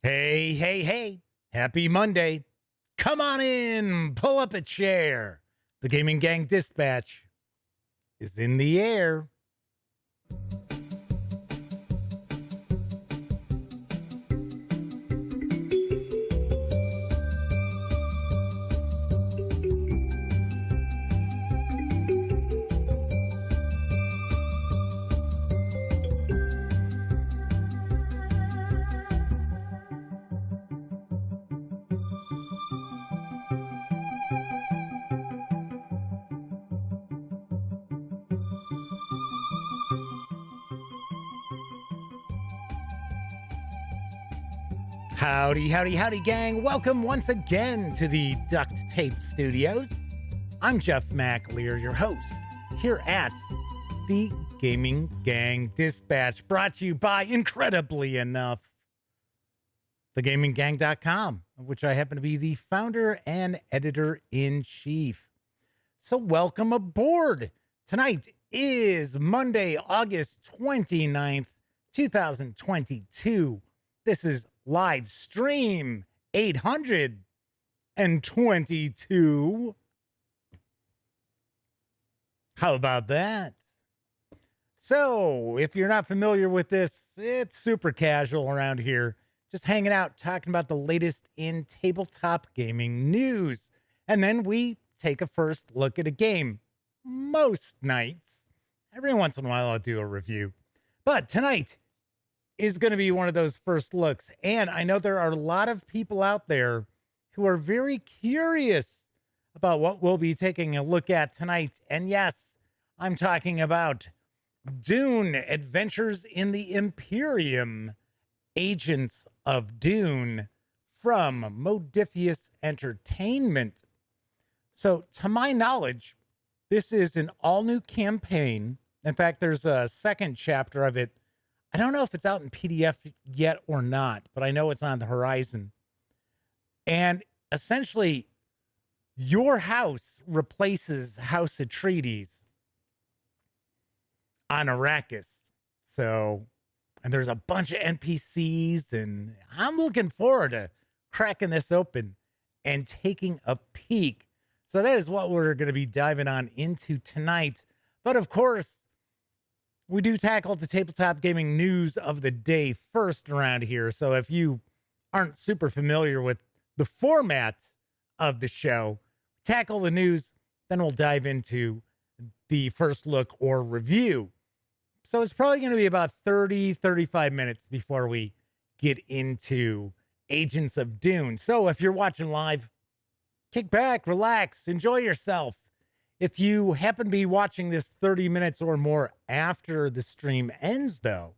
Hey, hey, hey. Happy Monday. Come on in. Pull up a chair. The Gaming Gang Dispatch is in the air. Howdy, howdy, howdy, gang. Welcome once again to the Duct Tape Studios. I'm Jeff McAleer, your host, here at the Gaming Gang Dispatch, brought to you by, incredibly enough, thegaminggang.com, of which I happen to be the founder and editor-in-chief. So welcome aboard. Tonight is Monday, August 29th, 2022. This is live stream 822. How about that? So, if you're not familiar with this, it's super casual around here. Just hanging out, talking about the latest in tabletop gaming news. And then we take a first look at a game. Most nights. Every once in a while, I'll do a review. But tonight is going to be one of those first looks. And I know there are a lot of people out there who are very curious about what we'll be taking a look at tonight. And yes, I'm talking about Dune, Adventures in the Imperium, Agents of Dune from Modiphius Entertainment. So to my knowledge, this is an all-new campaign. In fact, there's a second chapter of it. I don't know if it's out in PDF yet or not, but I know it's on the horizon. And essentially, your house replaces House Atreides on Arrakis. So, and there's a bunch of NPCs, and I'm looking forward to cracking this open and taking a peek. So that is what we're going to be diving on into tonight. But of course, we do tackle the tabletop gaming news of the day first around here. So if you aren't super familiar with the format of the show, tackle the news, then we'll dive into the first look or review. So it's probably going to be about 35 minutes before we get into Agents of Dune. So if you're watching live, kick back, relax, enjoy yourself. If you happen to be watching this 30 minutes or more after the stream ends, though,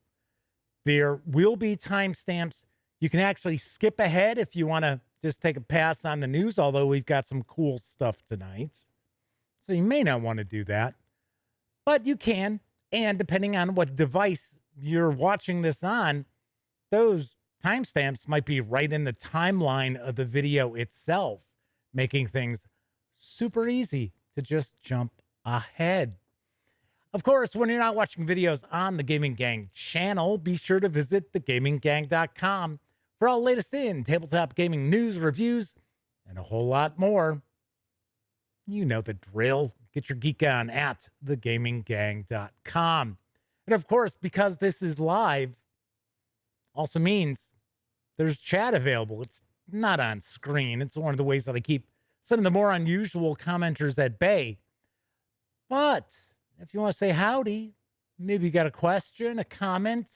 there will be timestamps. You can actually skip ahead if you want to just take a pass on the news, although we've got some cool stuff tonight. So you may not want to do that, but you can. And depending on what device you're watching this on, those timestamps might be right in the timeline of the video itself, making things super easy to just jump ahead. Of course, when you're not watching videos on the Gaming Gang channel, be sure to visit thegaminggang.com for all the latest in tabletop gaming news, reviews, and a whole lot more. You know the drill. Get your geek on at thegaminggang.com. And of course, because this is live, also means there's chat available. It's not on screen. It's one of the ways that I keep some of the more unusual commenters at bay. But if you want to say howdy, maybe you got a question, a comment,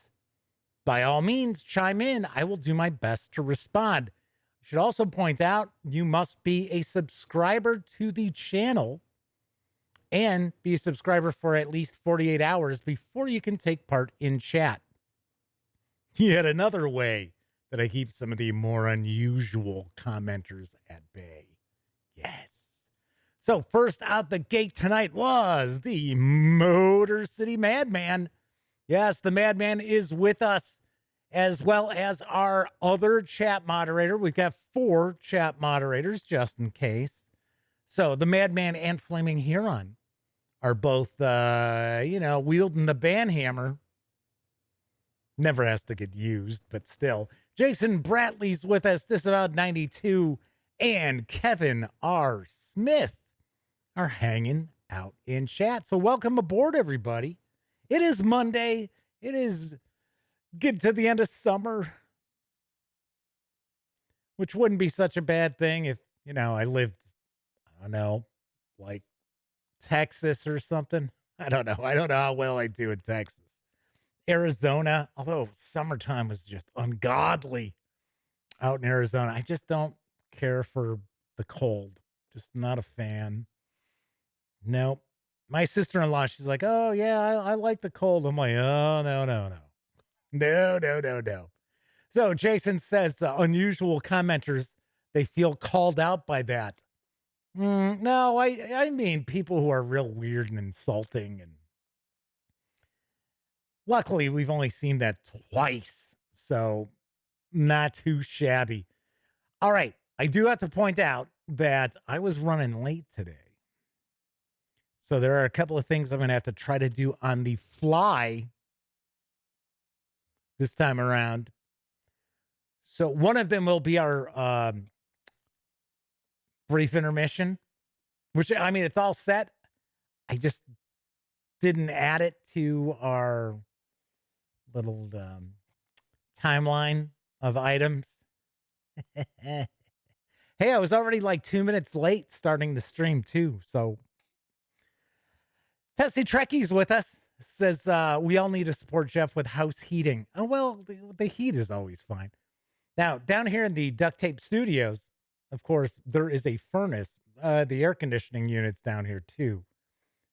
by all means, chime in. I will do my best to respond. I should also point out you must be a subscriber to the channel and be a subscriber for at least 48 hours before you can take part in chat. Yet another way that I keep some of the more unusual commenters at bay. Yes. So first out the gate tonight was the Motor City Madman. Yes, the Madman is with us, as well as our other chat moderator. We've got 4 chat moderators, just in case. So the Madman and Flaming Huron are both, wielding the banhammer Never has to get used, but still. Jason Bratley's with us, this about 92, and Kevin R. Smith are hanging out in chat. So welcome aboard, everybody. It is Monday. It is getting to the end of summer, which wouldn't be such a bad thing if, I lived, I don't know, like Texas or something. I don't know. I don't know how well I do in Texas. Arizona, although summertime was just ungodly out in Arizona. I just don't care for the cold. Just not a fan. No. My sister-in-law, she's like, oh, yeah, I like the cold. I'm like, oh, no, no, no. No, no, no, no. So Jason says unusual commenters, they feel called out by that. No, I mean people who are real weird and insulting. And luckily, we've only seen that twice. So not too shabby. All right. I do have to point out that I was running late today. So there are a couple of things I'm going to have to try to do on the fly this time around. So one of them will be our brief intermission, which, I mean, it's all set. I just didn't add it to our little timeline of items. Hey, I was already like 2 minutes late starting the stream too. So Tessie Trekkie's with us. Says we all need to support Jeff with house heating. Oh, well, the heat is always fine. Now, down here in the Duct Tape Studios, of course, there is a furnace. The air conditioning unit's down here too.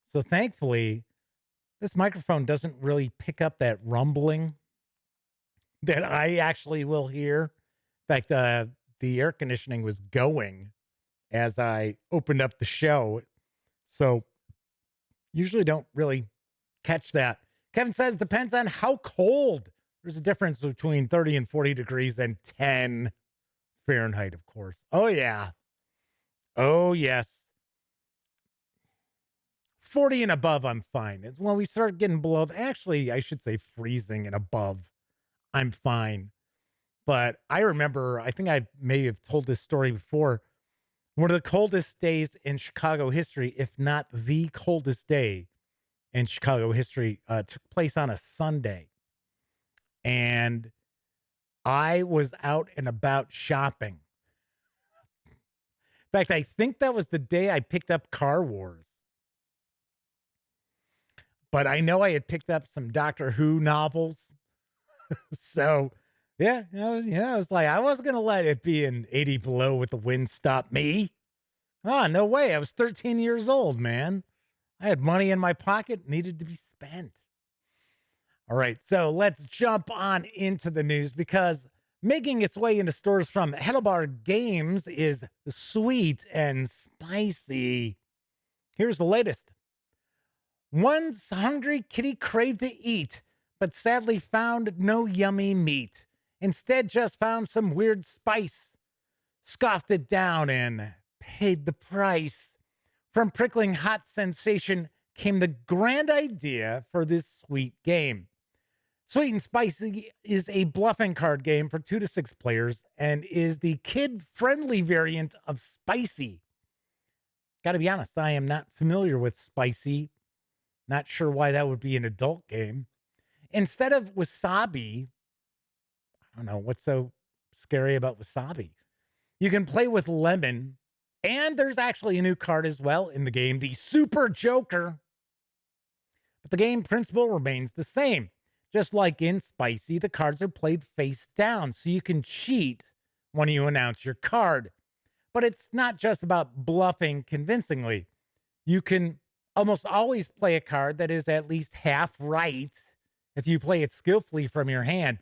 So thankfully, this microphone doesn't really pick up that rumbling that I actually will hear. In fact, the air conditioning was going as I opened up the show. So usually don't really catch that. Kevin says, depends on how cold. There's a difference between 30 and 40 degrees and 10 Fahrenheit, of course. Oh, yeah. Oh, yes. 40 and above, I'm fine. It's when we start getting below, actually, I should say freezing and above, I'm fine. But I remember, I think I may have told this story before. One of the coldest days in Chicago history, if not the coldest day in Chicago history, took place on a Sunday. And I was out and about shopping. In fact, I think that was the day I picked up Car Wars. But I know I had picked up some Doctor Who novels. So, yeah, I was like, I wasn't going to let it be an 80 below with the wind stop me. Oh, no way. I was 13 years old, man. I had money in my pocket, needed to be spent. All right, so let's jump on into the news because making its way into stores from HeidelBÄR Games is sweet and spicy. Here's the latest. Once hungry kitty craved to eat, but sadly found no yummy meat. Instead, just found some weird spice, scoffed it down, and paid the price. From prickling hot sensation came the grand idea for this sweet game. Sweet and Spicy is a bluffing card game for 2 to 6 players and is the kid-friendly variant of Spicy. Got to be honest, I am not familiar with Spicy. Not sure why that would be an adult game. Instead of wasabi, I don't know what's so scary about wasabi. You can play with lemon, and there's actually a new card as well in the game, the Super Joker. But the game principle remains the same. Just like in Spicy, the cards are played face down, so you can cheat when you announce your card. But it's not just about bluffing convincingly. You can almost always play a card that is at least half right if you play it skillfully from your hand.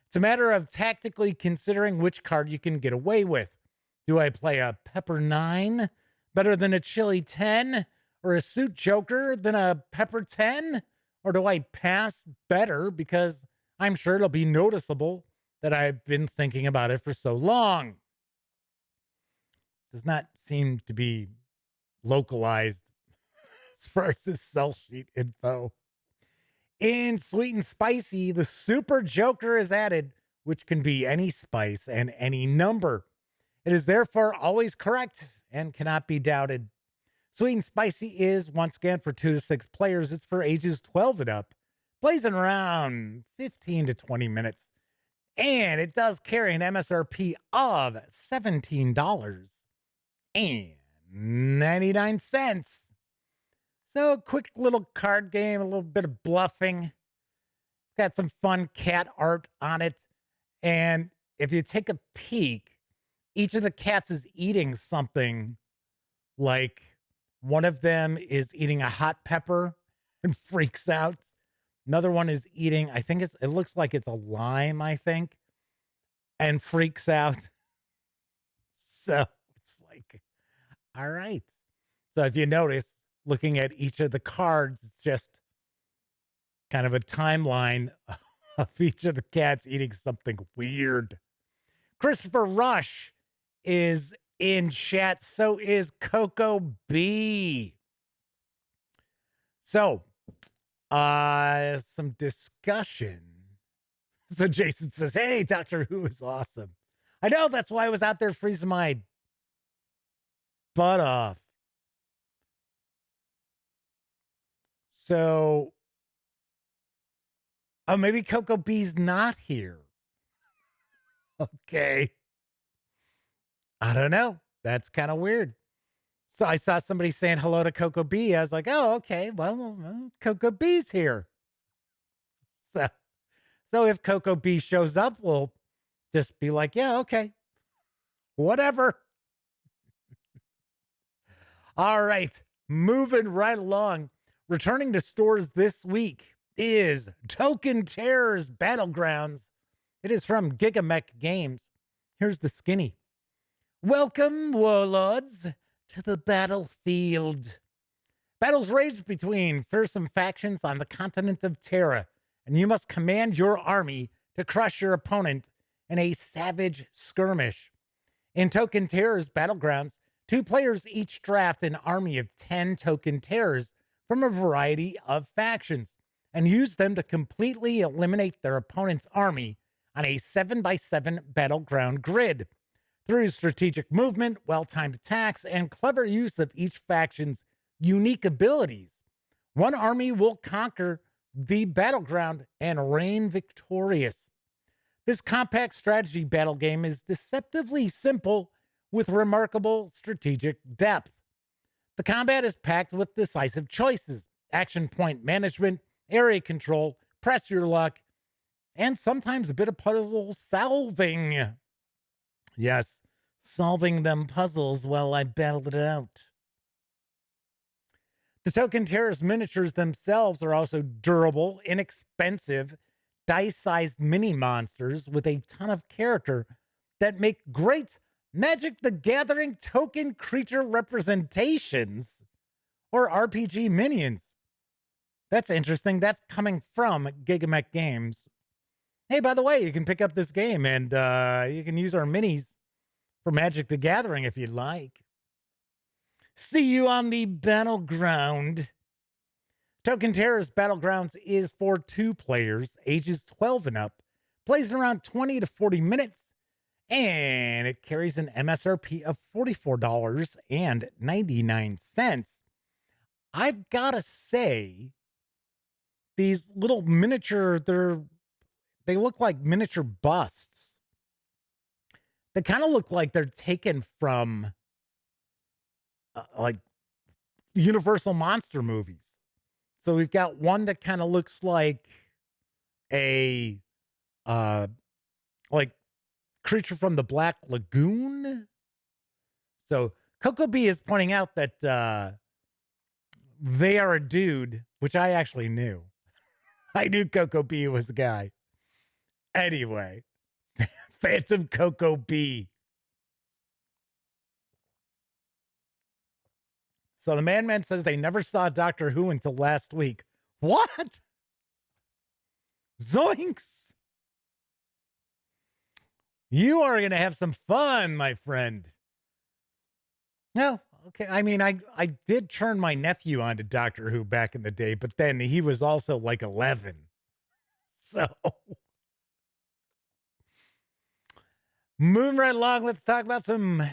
It's a matter of tactically considering which card you can get away with. Do I play a Pepper 9 better than a Chili 10? Or a Suit Joker than a Pepper 10? Or do I pass better because I'm sure it'll be noticeable that I've been thinking about it for so long? Does not seem to be localized as far as the sell sheet info. In Sweet and Spicy, the Super Joker is added, which can be any spice and any number. It is therefore always correct and cannot be doubted. Sweet and Spicy is, once again, for 2 to 6 players. It's for ages 12 and up. Plays in around 15 to 20 minutes. And it does carry an MSRP of $17.99. So, a quick little card game, a little bit of bluffing. Got some fun cat art on it. And if you take a peek, each of the cats is eating something. Like one of them is eating a hot pepper and freaks out. Another one is eating, I think it looks like it's a lime, I think, and freaks out. So it's like, all right. So if you notice, looking at each of the cards, it's just kind of a timeline of each of the cats eating something weird. Christopher Rush is in chat. So is Coco B. So, some discussion. So Jason says, hey, Doctor Who is awesome. I know, that's why I was out there freezing my butt off. So, oh, maybe Coco B's not here. Okay. I don't know. That's kind of weird. So I saw somebody saying hello to Coco B. I was like, oh, okay. Well, Coco B's here. So if Coco B shows up, we'll just be like, yeah, okay. Whatever. All right. Moving right along. Returning to stores this week is Token Terrors Battlegrounds. It is from Giga Mech Games. Here's the skinny. Welcome, warlords, to the battlefield. Battles rage between fearsome factions on the continent of Terra, and you must command your army to crush your opponent in a savage skirmish. In Token Terrors Battlegrounds, 2 players each draft an army of 10 Token Terrors from a variety of factions and use them to completely eliminate their opponent's army on a 7x7 battleground grid. Through strategic movement, well-timed attacks, and clever use of each faction's unique abilities, one army will conquer the battleground and reign victorious. This compact strategy battle game is deceptively simple with remarkable strategic depth. The combat is packed with decisive choices, action point management, area control, press your luck, and sometimes a bit of puzzle solving. Yes, solving them puzzles while I battled it out. The Token Terrors miniatures themselves are also durable, inexpensive, dice-sized mini monsters with a ton of character that make great Magic the Gathering token creature representations or RPG minions. That's interesting. That's coming from Giga Mech Games. Hey, by the way, you can pick up this game and you can use our minis for Magic the Gathering if you'd like. See you on the battleground. Token Terrors Battlegrounds is for 2 players, ages 12 and up, plays in around 20 to 40 minutes, and it carries an MSRP of $44.99. I've got to say, these little miniature, they look like miniature busts. They kind of look like they're taken from like Universal monster movies. So we've got one that kind of looks like a like creature from the Black Lagoon. So Coco B is pointing out that they are a dude, which I actually knew. I knew Coco B was a guy. Anyway, Phantom Coco B. So the Madman says they never saw Doctor Who until last week. What? Zoinks! You are going to have some fun, my friend. No, Okay. I mean, I did turn my nephew on to Doctor Who back in the day, but then he was also like 11. So moving right along, let's talk about some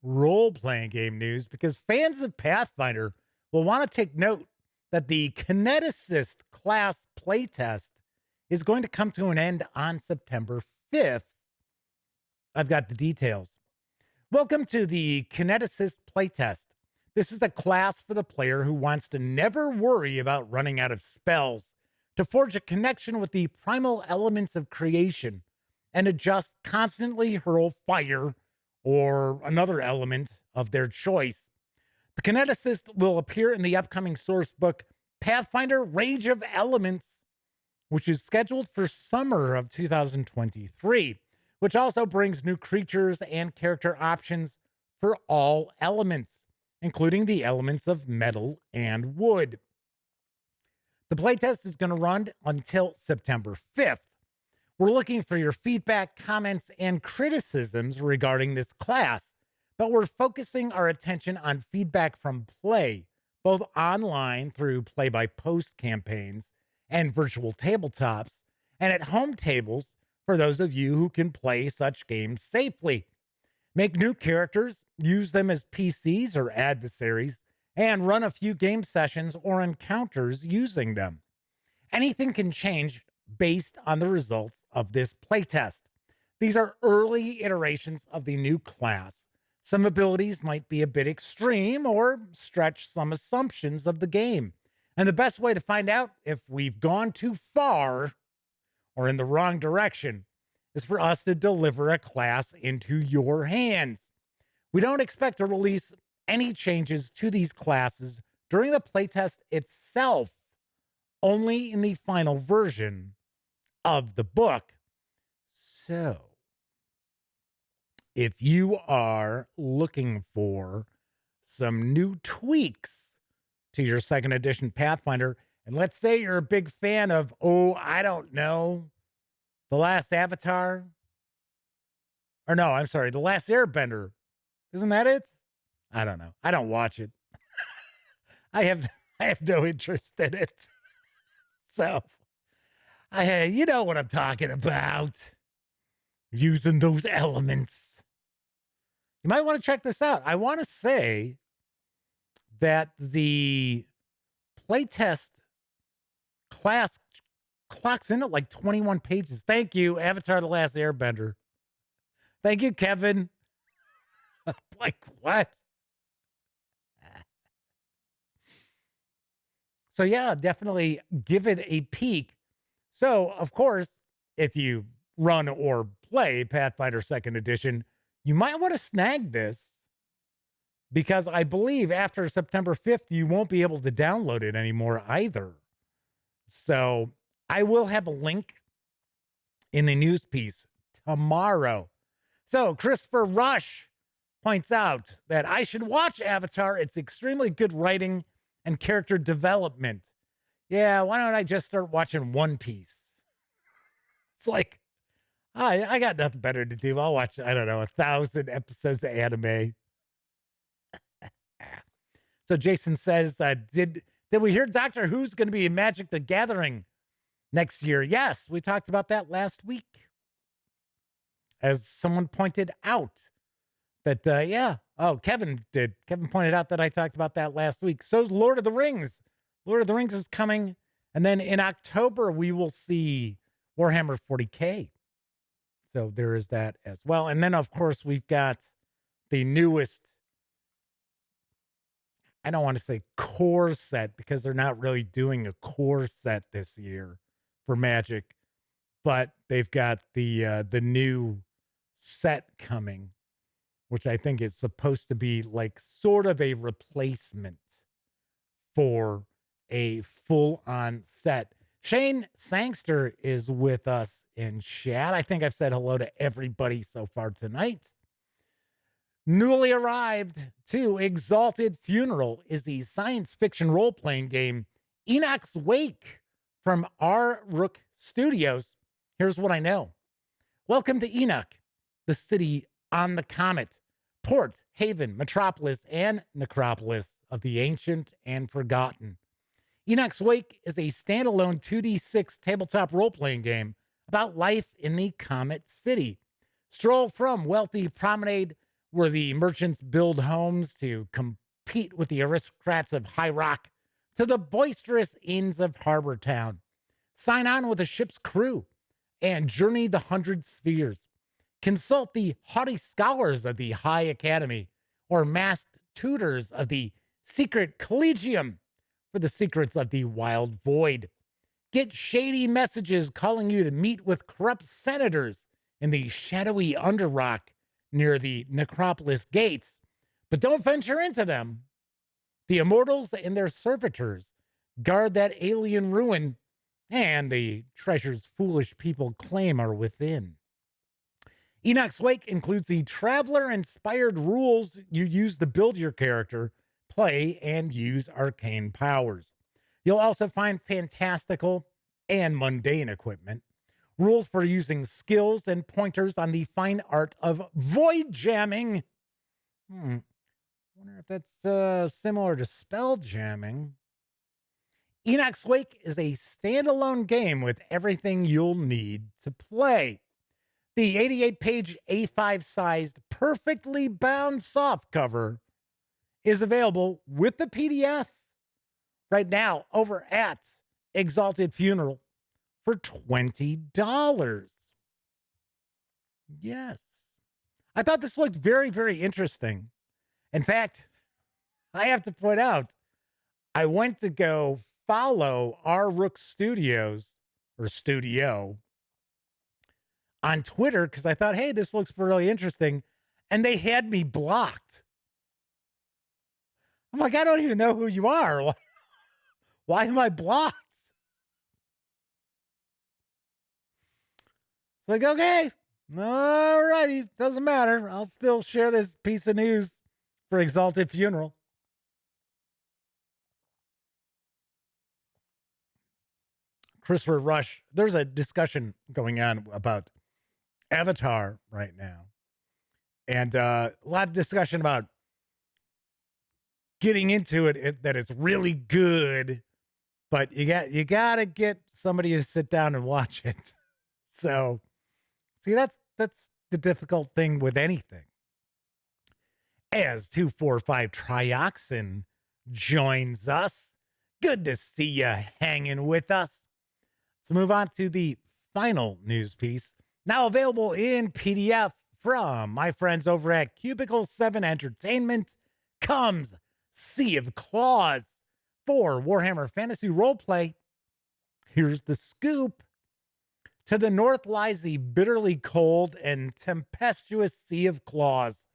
role-playing game news because fans of Pathfinder will want to take note that the Kineticist class playtest is going to come to an end on September 5th. I've got the details. Welcome to the Kineticist playtest. This is a class for the player who wants to never worry about running out of spells, to forge a connection with the primal elements of creation, and to just constantly hurl fire or another element of their choice. The Kineticist will appear in the upcoming source book Pathfinder Rage of Elements, which is scheduled for summer of 2023, which also brings new creatures and character options for all elements, including the elements of metal and wood. The playtest is going to run until September 5th. We're looking for your feedback, comments, and criticisms regarding this class, but we're focusing our attention on feedback from play, both online through play-by-post campaigns and virtual tabletops, and at home tables for those of you who can play such games safely. Make new characters, use them as PCs or adversaries, and run a few game sessions or encounters using them. Anything can change based on the results of this playtest. These are early iterations of the new class. Some abilities might be a bit extreme or stretch some assumptions of the game. And the best way to find out if we've gone too far or in the wrong direction is for us to deliver a class into your hands. We don't expect to release any changes to these classes during the playtest itself, only in the final version of the book. So, if you are looking for some new tweaks to your second edition Pathfinder, and let's say you're a big fan of, I don't know, The Last Avatar, or no, I'm sorry, The Last Airbender. Isn't that it? I don't know. I don't watch it. I have no interest in it. So, you know what I'm talking about. Using those elements. You might want to check this out. I want to say that the playtest class clocks in at like 21 pages. Thank you, Avatar The Last Airbender. Thank you, Kevin. Like, what? So, yeah, definitely give it a peek. So, of course, if you run or play Pathfinder 2nd Edition, you might want to snag this because I believe after September 5th, you won't be able to download it anymore either. So I will have a link in the news piece tomorrow. So Christopher Rush points out that I should watch Avatar. It's extremely good writing and character development. Yeah, why don't I just start watching One Piece? It's like, I got nothing better to do. I'll watch, I don't know, 1,000 episodes of anime. So Jason says, did we hear Doctor Who's going to be in Magic the Gathering next year? Yes, we talked about that last week. As someone pointed out that, yeah. Oh, Kevin did. Kevin pointed out that I talked about that last week. So's Lord of the Rings. Lord of the Rings is coming. And then in October, we will see Warhammer 40K. So there is that as well. And then, of course, we've got the newest, I don't want to say core set because they're not really doing a core set this year for Magic, but they've got the new set coming, which I think is supposed to be like sort of a replacement for a full-on set. Shane Sangster is with us in chat. I think I've said hello to everybody so far tonight. Newly arrived to Exalted Funeral is the science fiction role-playing game Enoch's Wake from R. Rook Studios. Here's what I know. Welcome to Enoch, the city on the comet. port, haven, metropolis, and necropolis of the ancient and forgotten. Enoch's Wake is a standalone 2d6 tabletop role-playing game about life in the Comet City. Stroll from wealthy promenade where the merchants build homes to compete with the aristocrats of High Rock to the boisterous inns of Harbor Town. Sign on with a ship's crew and journey the 100 spheres. Consult the haughty scholars of the High Academy or masked tutors of the secret collegium for the secrets of the wild void. Get shady messages calling you to meet with corrupt senators in the shadowy underrock near the necropolis gates, but don't venture into them. The immortals and their servitors guard that alien ruin, and the treasures foolish people claim are within. Enoch's Wake includes the traveler-inspired rules you use to build your character, play, and use arcane powers. You'll also find fantastical and mundane equipment, rules for using skills, and pointers on the fine art of void jamming. Wonder if that's similar to spell jamming. Enoch's Wake is a standalone game with everything you'll need to play. The 88-page A5-sized, perfectly bound softcover is available with the PDF right now over at Exalted Funeral for $20. Yes. I thought this looked very, very interesting. In fact, I have to point out, I went to go follow our Rook Studios or Studio on Twitter because I thought, hey, this looks really interesting. And they had me blocked. I'm like, I don't even know who you are. Why am I blocked? It's like, okay, all righty, doesn't matter. I'll still share this piece of news for Exalted Funeral. Christopher Rush, there's a discussion going on about Avatar right now. And a lot of discussion about getting into it, that it's really good, but you got to get somebody to sit down and watch it. So, see, that's the difficult thing with anything. As 245 Trioxin joins us. Good to see you hanging with us. Let's move on to the final news piece. Now available in PDF from my friends over at Cubicle 7 Entertainment comes Sea of Claws for Warhammer Fantasy Roleplay. Here's the scoop. To the north lies the bitterly cold and tempestuous Sea of Claws.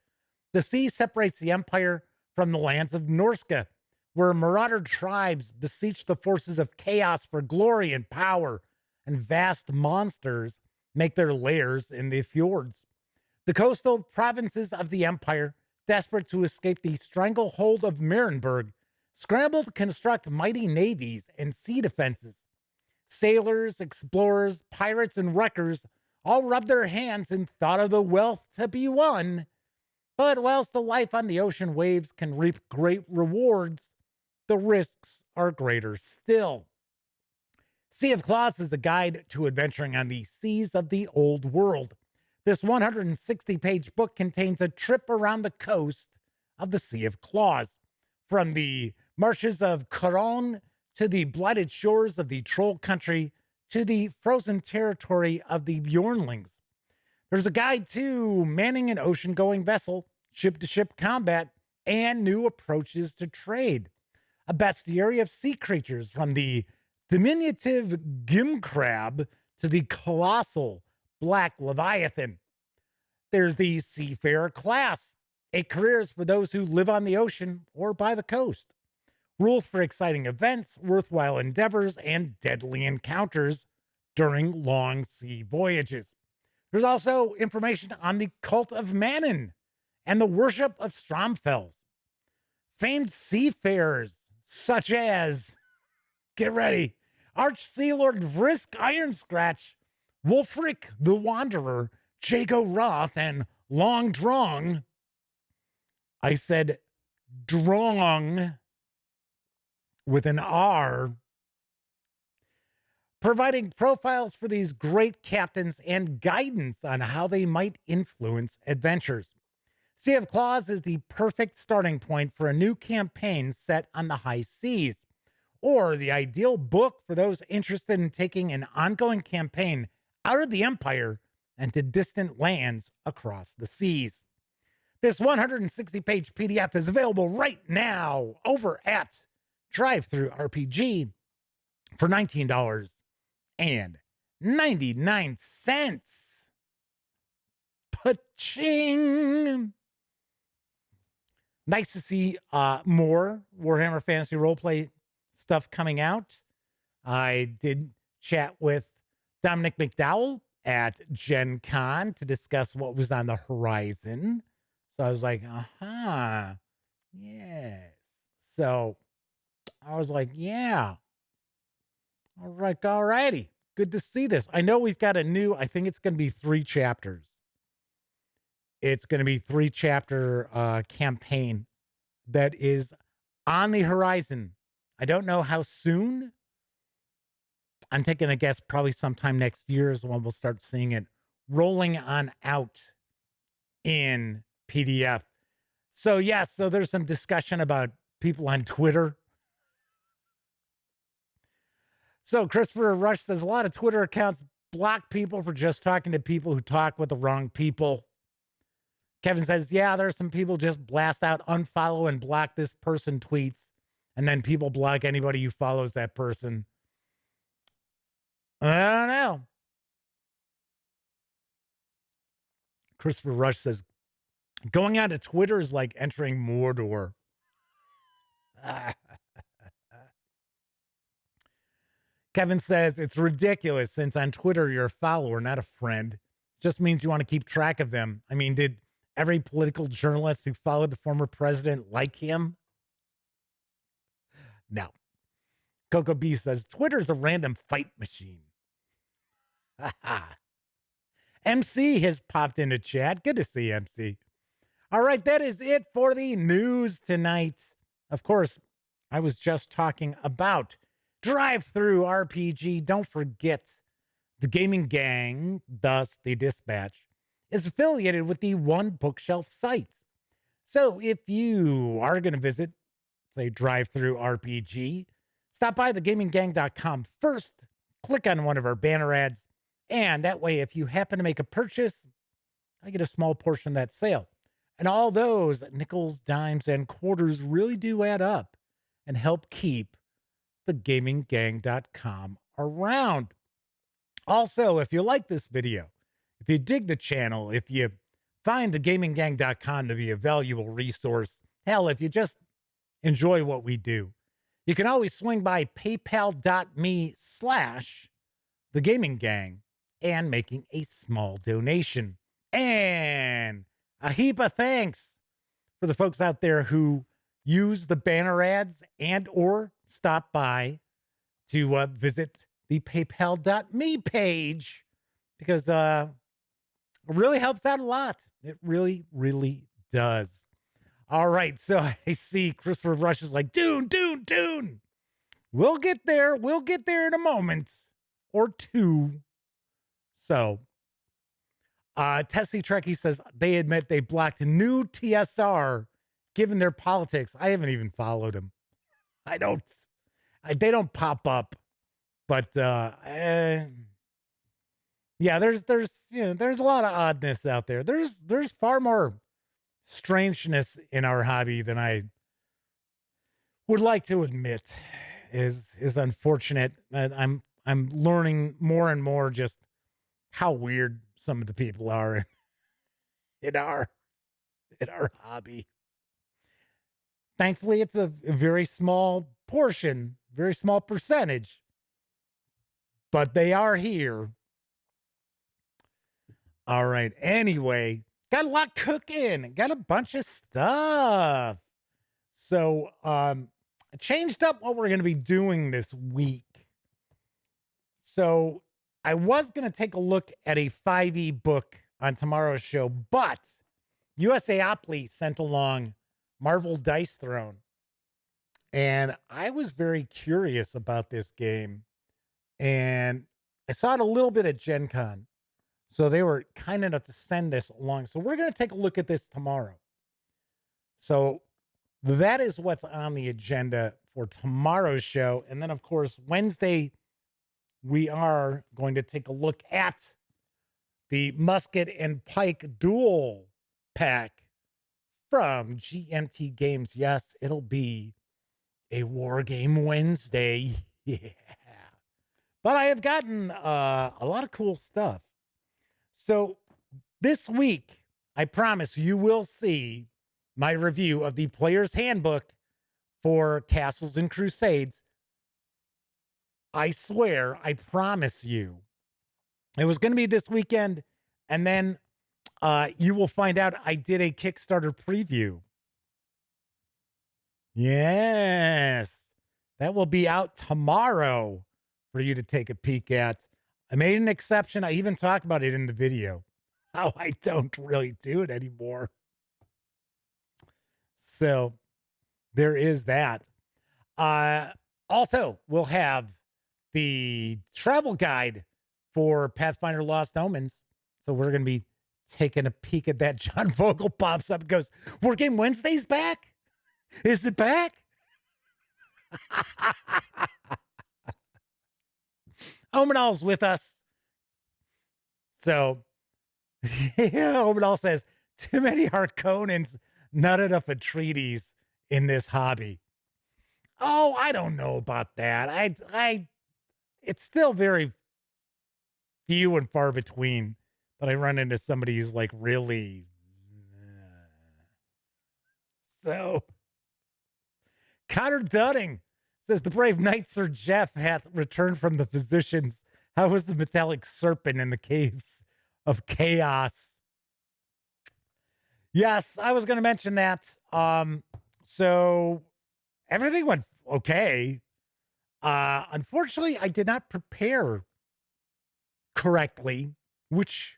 The sea separates the Empire from the lands of Norska, where marauder tribes beseech the forces of chaos for glory and power, and vast monsters make their lairs in the fjords. The coastal provinces of the Empire, desperate to escape the stranglehold of Marienburg, scramble to construct mighty navies and sea defenses. Sailors, explorers, pirates, and wreckers all rub their hands in thought of the wealth to be won. But whilst the life on the ocean waves can reap great rewards, the risks are greater still. Sea of Claws is a guide to adventuring on the seas of the old world. This 160-page book contains a trip around the coast of the Sea of Claws, from the marshes of Caron to the blighted shores of the Troll Country to the frozen territory of the Bjornlings. There's a guide to manning an ocean-going vessel, ship-to-ship combat, and new approaches to trade. A bestiary of sea creatures from the diminutive gimcrab to the colossal black leviathan. There's the seafarer class, a careers for those who live on the ocean or by the coast. Rules for exciting events, worthwhile endeavors, and deadly encounters during long sea voyages. There's also information on the cult of Manon and the worship of Stromfels. Famed seafarers such as, get ready, Arch Sea Lord Vrisk Ironscratch, Wolfric the Wanderer, Jago Roth, and Long Drong I said Drong with an R, providing profiles for these great captains and guidance on how they might influence adventures. Sea of Claws is the perfect starting point for a new campaign set on the high seas, or the ideal book for those interested in taking an ongoing campaign out of the Empire and to distant lands across the seas. This 160-page PDF is available right now over at DriveThruRPG for $19.99. Pa-ching! Nice to see more Warhammer Fantasy Roleplay stuff coming out. I did chat with Dominic McDowell at Gen Con to discuss what was on the horizon. So I was like, yes. So I was like, yeah. All righty. Good to see this. I know we've got a new, I think it's going to be 3 chapters. It's going to be 3-chapter campaign that is on the horizon. I don't know how soon. I'm taking a guess probably sometime next year is when we'll start seeing it rolling on out in PDF. So, yes, so there's some discussion about people on Twitter. So Christopher Rush says a lot of Twitter accounts block people for just talking to people who talk with the wrong people. Kevin says, yeah, there's some people just blast out, unfollow and block this person tweets. And then people block anybody who follows that person. I don't know. Christopher Rush says, going on to Twitter is like entering Mordor. Kevin says, it's ridiculous since on Twitter you're a follower, not a friend. Just means you want to keep track of them. I mean, did every political journalist who followed the former president like him? No. Coco B says, Twitter's a random fight machine. MC has popped into chat. Good to see MC. All right, that is it for the news tonight. Of course, I was just talking about DriveThruRPG. Don't forget, the gaming gang, thus the Dispatch, is affiliated with the One Bookshelf site. So if you are going to visit, say, DriveThruRPG, stop by thegaminggang.com first, click on one of our banner ads, and that way, if you happen to make a purchase, I get a small portion of that sale. And all those nickels, dimes, and quarters really do add up and help keep thegaminggang.com around. Also, if you like this video, if you dig the channel, if you find thegaminggang.com to be a valuable resource, hell, if you just enjoy what we do, you can always swing by paypal.me/thegaminggang and making a small donation. And a heap of thanks for the folks out there who use the banner ads and or stop by to visit the paypal.me page, because it really helps out a lot. It really, really does. All right, so I see Christopher Rush is like, Dune. We'll get there. We'll get there in a moment or two. So, Tessie Trekkie says they admit they blocked new TSR given their politics. I haven't even followed them. They don't pop up. But yeah, there's a lot of oddness out there. There's far more strangeness in our hobby than I would like to admit is unfortunate. I'm learning more and more just how weird some of the people are in our hobby. Thankfully, it's a very small portion, very small percentage, but they are here. All right. Anyway, got a lot cooking. Got a bunch of stuff. So, I changed up what we're going to be doing this week. So, I was going to take a look at a 5e book on tomorrow's show, but USAopoly sent along Marvel Dice Throne. And I was very curious about this game. And I saw it a little bit at Gen Con. So they were kind enough to send this along. So we're going to take a look at this tomorrow. So that is what's on the agenda for tomorrow's show. And then, of course, Wednesday, we are going to take a look at the Musket and Pike Duel Pack from GMT Games. Yes, it'll be a War Game Wednesday. Yeah. But I have gotten a lot of cool stuff. So this week, I promise you will see my review of the Player's Handbook for Castles and Crusades. I swear, I promise you. It was going to be this weekend, and then you will find out I did a Kickstarter preview. Yes, that will be out tomorrow for you to take a peek at. I made an exception. I even talked about it in the video, how I don't really do it anymore. So there is that. Also, we'll have the travel guide for Pathfinder Lost Omens. So we're going to be taking a peek at that. John Vogel pops up and goes, War Game Wednesday's back? Is it back? Omenal's with us. So, yeah, Omenal says, too many Harkonnens, not enough Atreides in this hobby. Oh, I don't know about that. It's still very few and far between that I run into somebody who's like really. So, Connor Dunning says the brave knight Sir Jeff hath returned from the physicians. How was the metallic serpent in the caves of chaos? Yes, I was going to mention that. So everything went okay. Unfortunately, I did not prepare correctly, which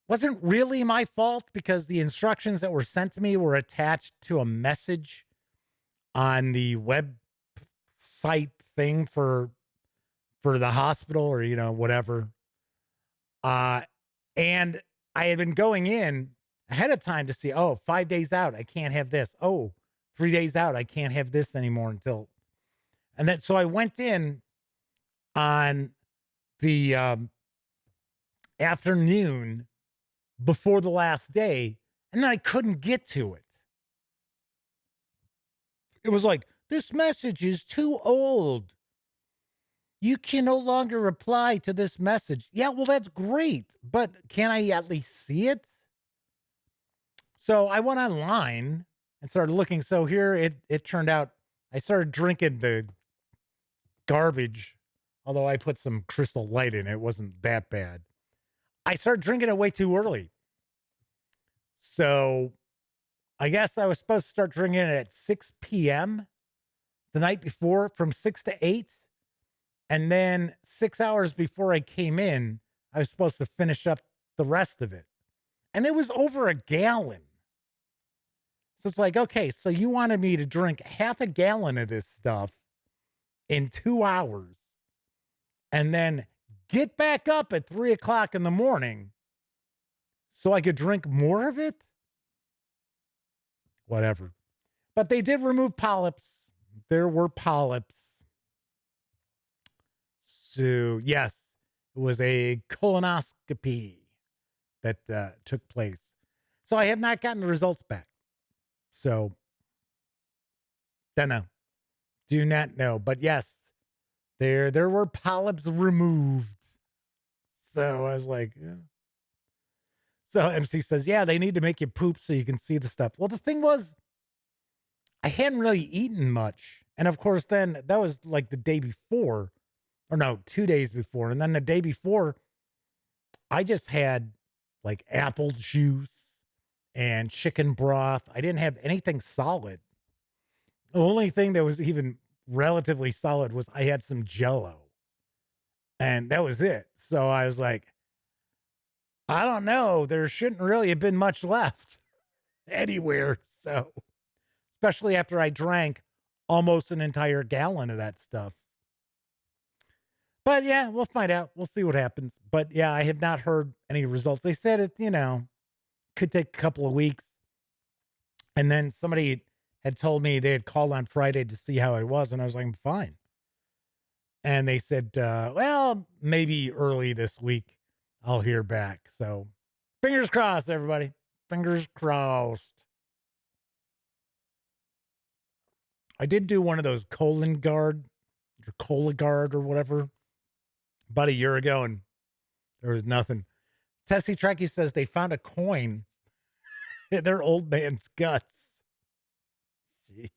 wasn't really my fault because the instructions that were sent to me were attached to a message on the website thing for the hospital or, whatever. And I had been going in ahead of time to see, 5 days out, I can't have this. 3 days out, I can't have this anymore until. And then, so I went in on the afternoon before the last day, and then I couldn't get to it. It was like, this message is too old. You can no longer reply to this message. Yeah, well, that's great, but can I at least see it? So I went online and started looking. So here it turned out I started drinking the garbage, although I put some Crystal Light in it. It wasn't that bad. I started drinking it way too early. So I guess I was supposed to start drinking it at 6 p.m. the night before from 6 to 8. And then 6 hours before I came in, I was supposed to finish up the rest of it. And it was over a gallon. So it's like, okay, so you wanted me to drink half a gallon of this stuff in 2 hours and then get back up at 3 o'clock in the morning so I could drink more of it? Whatever. But they did remove polyps. There were polyps. So, yes, it was a colonoscopy that took place. So I have not gotten the results back. So, don't know. Do not know. But yes, there were polyps removed. So I was like, yeah. So MC says, yeah, they need to make you poop so you can see the stuff. Well, the thing was, I hadn't really eaten much. And of course, then that was like the day before. Or no, 2 days before. And then the day before, I just had like apple juice and chicken broth. I didn't have anything solid. The only thing that was even relatively solid was I had some Jell-O. And that was it. So I was like, I don't know. There shouldn't really have been much left anywhere. So especially after I drank almost an entire gallon of that stuff. But yeah, we'll find out. We'll see what happens. But yeah, I have not heard any results. They said it, could take a couple of weeks. And then somebody had told me they had called on Friday to see how I was. And I was like, I'm fine. And they said, well, maybe early this week I'll hear back. So fingers crossed, everybody. Fingers crossed. I did do one of those Cologuard or whatever about a year ago, and there was nothing. Tessie Trekkie says they found a coin in their old man's guts. Jeez.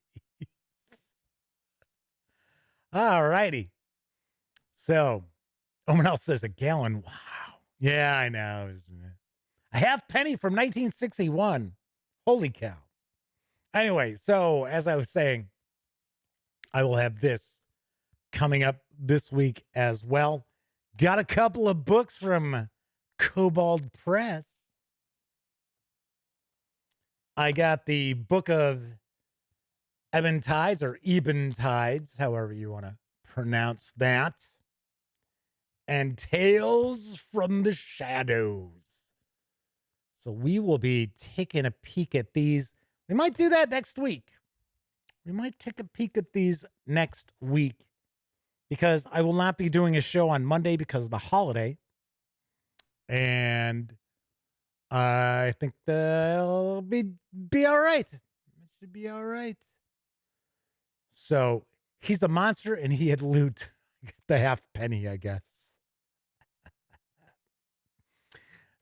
All righty. So, Omanel says a gallon. Wow. Yeah, I know. A half penny from 1961. Holy cow. Anyway, so as I was saying, I will have this coming up this week as well. Got a couple of books from Kobold Press. I got the book of Ebon Tides, or Eben Tides, however you want to pronounce that, and Tales from the Shadows. So we will be taking a peek at these. We might do that next week. We might take a peek at these next week, because I will not be doing a show on Monday because of the holiday. And I think they'll be all right. It should be all right. So he's a monster and he had loot the half penny, I guess.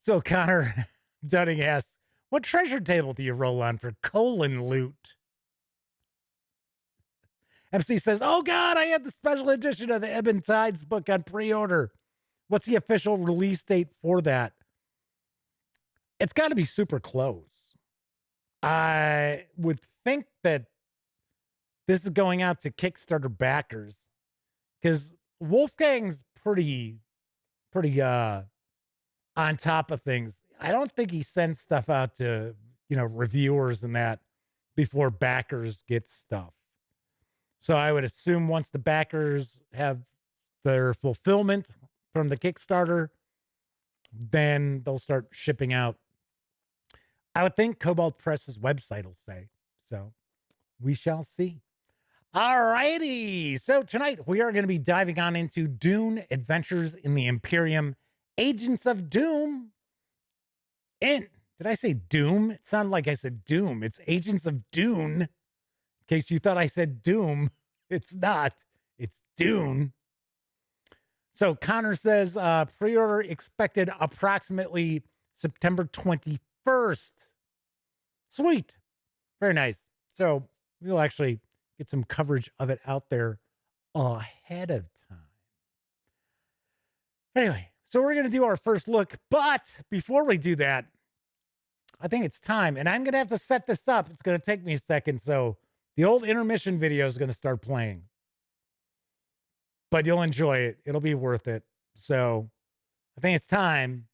So Connor Dunning asks, what treasure table do you roll on for colon loot? MC says, oh God, I have the special edition of the Ebon Tides book on pre-order. What's the official release date for that? It's got to be super close. I would think that this is going out to Kickstarter backers, because Wolfgang's pretty on top of things. I don't think he sends stuff out to, reviewers and that before backers get stuff. So I would assume once the backers have their fulfillment from the Kickstarter, then they'll start shipping out. I would think Kobold Press's website will say. So we shall see. All righty. So tonight we are going to be diving on into Dune, Adventures in the Imperium, Agents of Doom. And did I say Doom? It sounded like I said Doom. It's Agents of Dune. In case you thought I said Doom, it's not. It's Dune. So Connor says pre-order expected approximately September 21st. Sweet. Very nice. So we'll actually get some coverage of it out there ahead of time. Anyway, so we're going to do our first look. But before we do that, I think it's time. And I'm going to have to set this up. It's going to take me a second. So the old intermission video is going to start playing. But you'll enjoy it. It'll be worth it. So I think it's time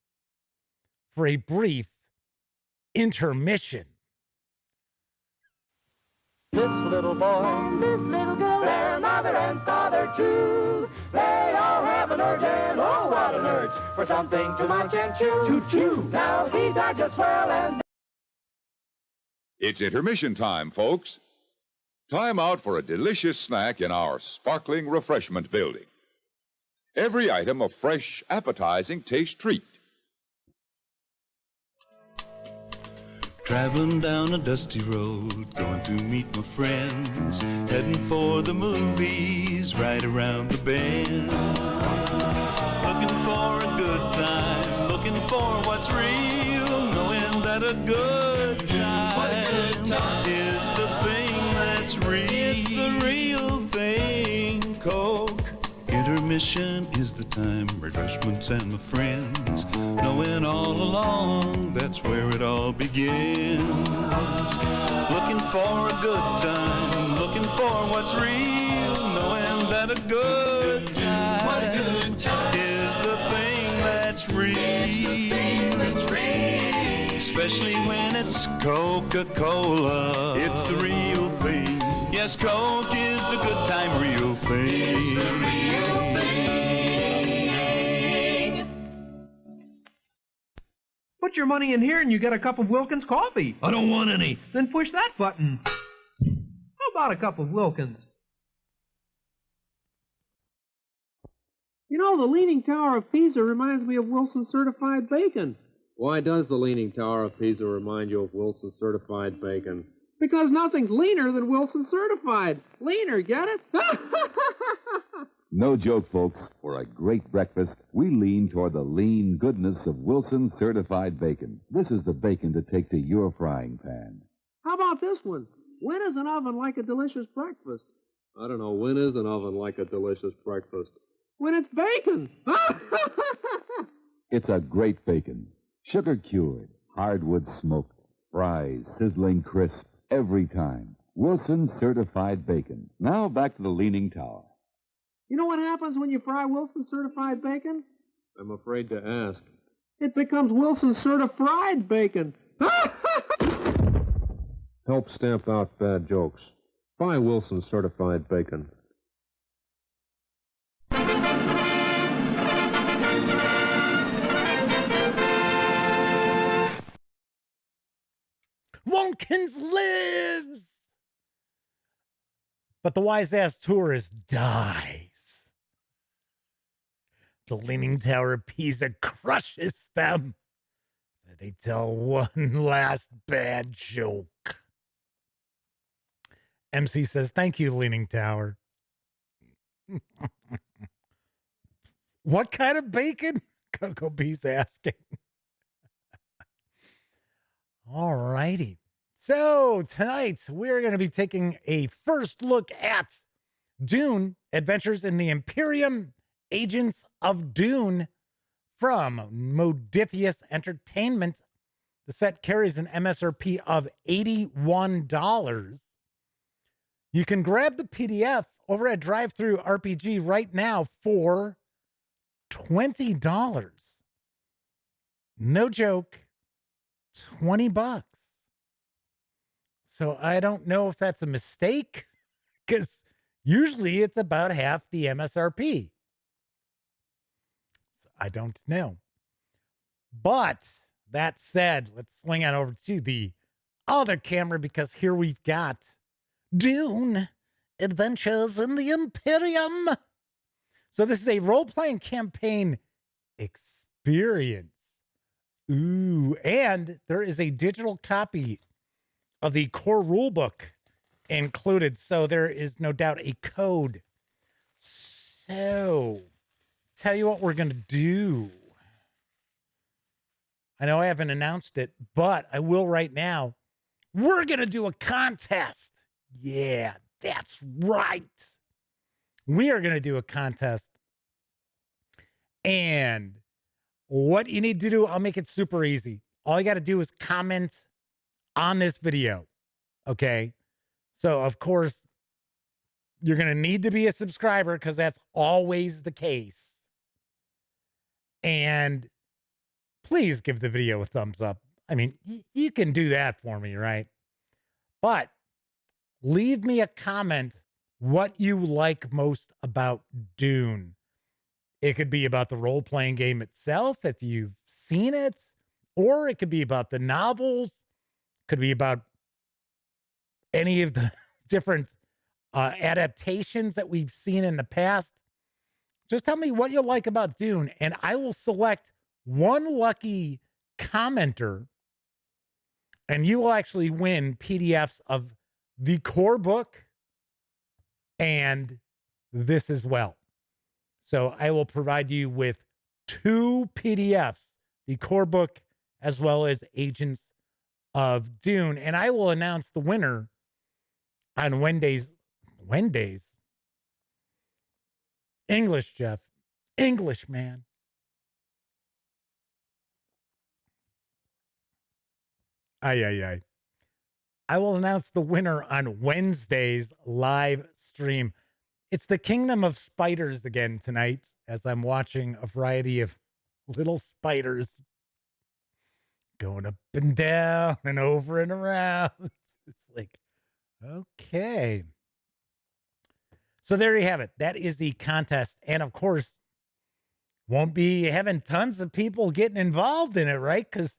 for a brief intermission. This little boy, this little girl, their mother and father too. They all have an urge, and oh, what an urge for something to munch and chew. Choo-choo. Now these are just swell and... It's intermission time, folks. Time out for a delicious snack in our sparkling refreshment building. Every item a fresh, appetizing taste treat. Traveling down a dusty road, going to meet my friends, heading for the movies right around the bend. Looking for a good time, looking for what's real, knowing that a good time is the thing that's real. It's the real thing. Coke. Intermission is the time, refreshments and my friends, knowing all along that's where it all begins. Looking for a good time, looking for what's real, knowing that a good time is the thing that's real. especially when it's Coca-Cola. It's the real thing. Yes, Coke is the good time real thing. It's the real thing. Put your money in here and you get a cup of Wilkins coffee. I don't want any. Then push that button. How about a cup of Wilkins? You know, the Leaning Tower of Pisa reminds me of Wilson Certified Bacon. Why does the Leaning Tower of Pisa remind you of Wilson Certified Bacon? Because nothing's leaner than Wilson Certified. Leaner, get it? No joke, folks. For a great breakfast, we lean toward the lean goodness of Wilson Certified Bacon. This is the bacon to take to your frying pan. How about this one? When is an oven like a delicious breakfast? I don't know, when is an oven like a delicious breakfast? When it's bacon. It's a great bacon. Sugar-cured, hardwood smoked, fries sizzling crisp every time. Wilson Certified Bacon. Now back to the Leaning Tower. You know what happens when you fry Wilson Certified Bacon? I'm afraid to ask. It becomes Wilson Certified Bacon. Help stamp out bad jokes. Buy Wilson Certified Bacon. Wonkins lives! But the wise-ass tourist dies. The Leaning Tower of Pisa crushes them. They tell one last bad joke. MC says, thank you, Leaning Tower. What kind of bacon? Coco B's asking. All righty. So tonight we're going to be taking a first look at Dune, Adventures in the Imperium, Agents of Dune from Modiphius Entertainment. The set carries an MSRP of $81. You can grab the PDF over at DriveThruRPG right now for $20. No joke, $20. So I don't know if that's a mistake, because usually it's about half the MSRP. So I don't know. But that said, let's swing on over to the other camera, because here we've got Dune, Adventures in the Imperium. So this is a role-playing campaign experience. Ooh, and there is a digital copy of the core rulebook included, so there is no doubt a code. So, tell you what we're going to do. I know I haven't announced it, but I will right now. We're going to do a contest. Yeah, that's right. We are going to do a contest. And what you need to do, I'll make it super easy. All you got to do is comment on this video. Okay. So, of course, you're going to need to be a subscriber, because that's always the case. And please give the video a thumbs up. I mean, you can do that for me, right? But leave me a comment what you like most about Dune. It could be about the role-playing game itself, if you've seen it, or it could be about the novels, could be about any of the different adaptations that we've seen in the past. Just tell me what you like about Dune, and I will select one lucky commenter, and you will actually win PDFs of the core book and this as well. So I will provide you with 2 PDFs, the core book as well as Agents of Dune. And I will announce the winner on Wednesdays. English, Jeff. English, man. Ay. I will announce the winner on Wednesday's live stream. It's the Kingdom of Spiders again tonight, as I'm watching a variety of little spiders going up and down and over and around. It's like, okay. So there you have it. That is the contest. And of course, won't be having tons of people getting involved in it, right? Because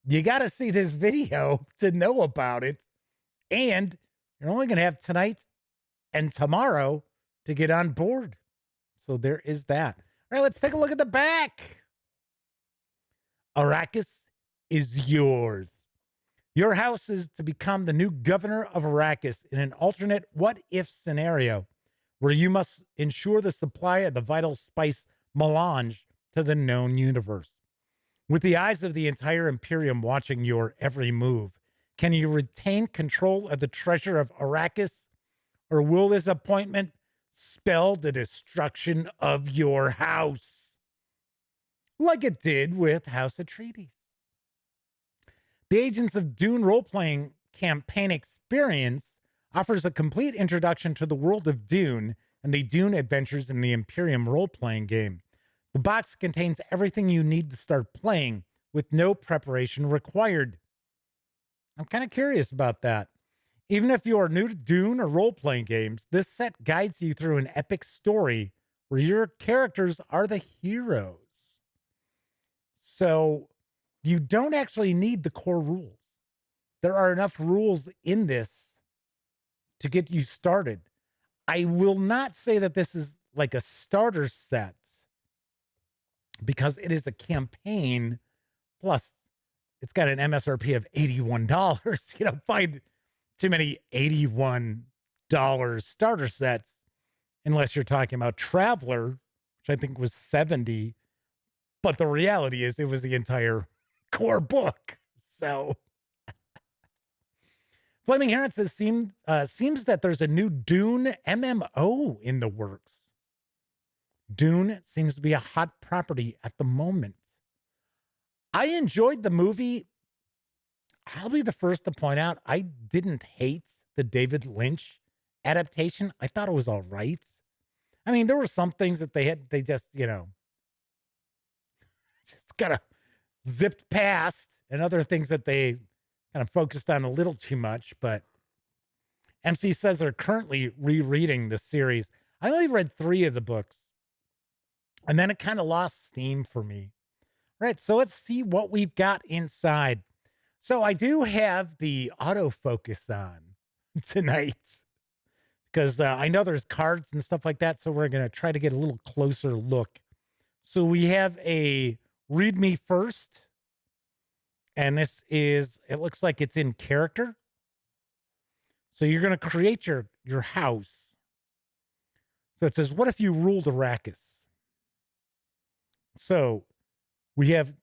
you got to see this video to know about it. And you're only going to have tonight and tomorrow to get on board. So there is that. All right, let's take a look at the back. Arrakis is yours. Your house is to become the new governor of Arrakis in an alternate what-if scenario where you must ensure the supply of the vital spice melange to the known universe. With the eyes of the entire Imperium watching your every move, can you retain control of the treasure of Arrakis, or will this appointment spell the destruction of your house, like it did with House Atreides? The Agents of Dune role-playing campaign experience offers a complete introduction to the world of Dune and the Dune adventures in the Imperium role-playing game. The box contains everything you need to start playing with no preparation required. I'm kind of curious about that. Even if you are new to Dune or role-playing games, this set guides you through an epic story where your characters are the heroes. So you don't actually need the core rules. There are enough rules in this to get you started. I will not say that this is like a starter set because it is a campaign. Plus, it's got an MSRP of $81. You don't find too many $81 starter sets unless you're talking about Traveler, which I think was $70. But the reality is it was the entire core book. So Flaming Heron says seems that there's a new Dune MMO in the works. Dune seems to be a hot property at the moment. I enjoyed the movie. I'll be the first to point out I didn't hate the David Lynch adaptation. I thought it was all right. I mean, there were some things that they just kind of zipped past, and other things that they kind of focused on a little too much. But MC says they're currently rereading the series. I only read 3 of the books, and then it kind of lost steam for me. Right, so let's see what we've got inside. So I do have the autofocus on tonight because I know there's cards and stuff like that, so we're going to try to get a little closer look. So we have a read me first, and this is, it looks like it's in character. So you're going to create your house. So it says, what if you ruled Arrakis? So we have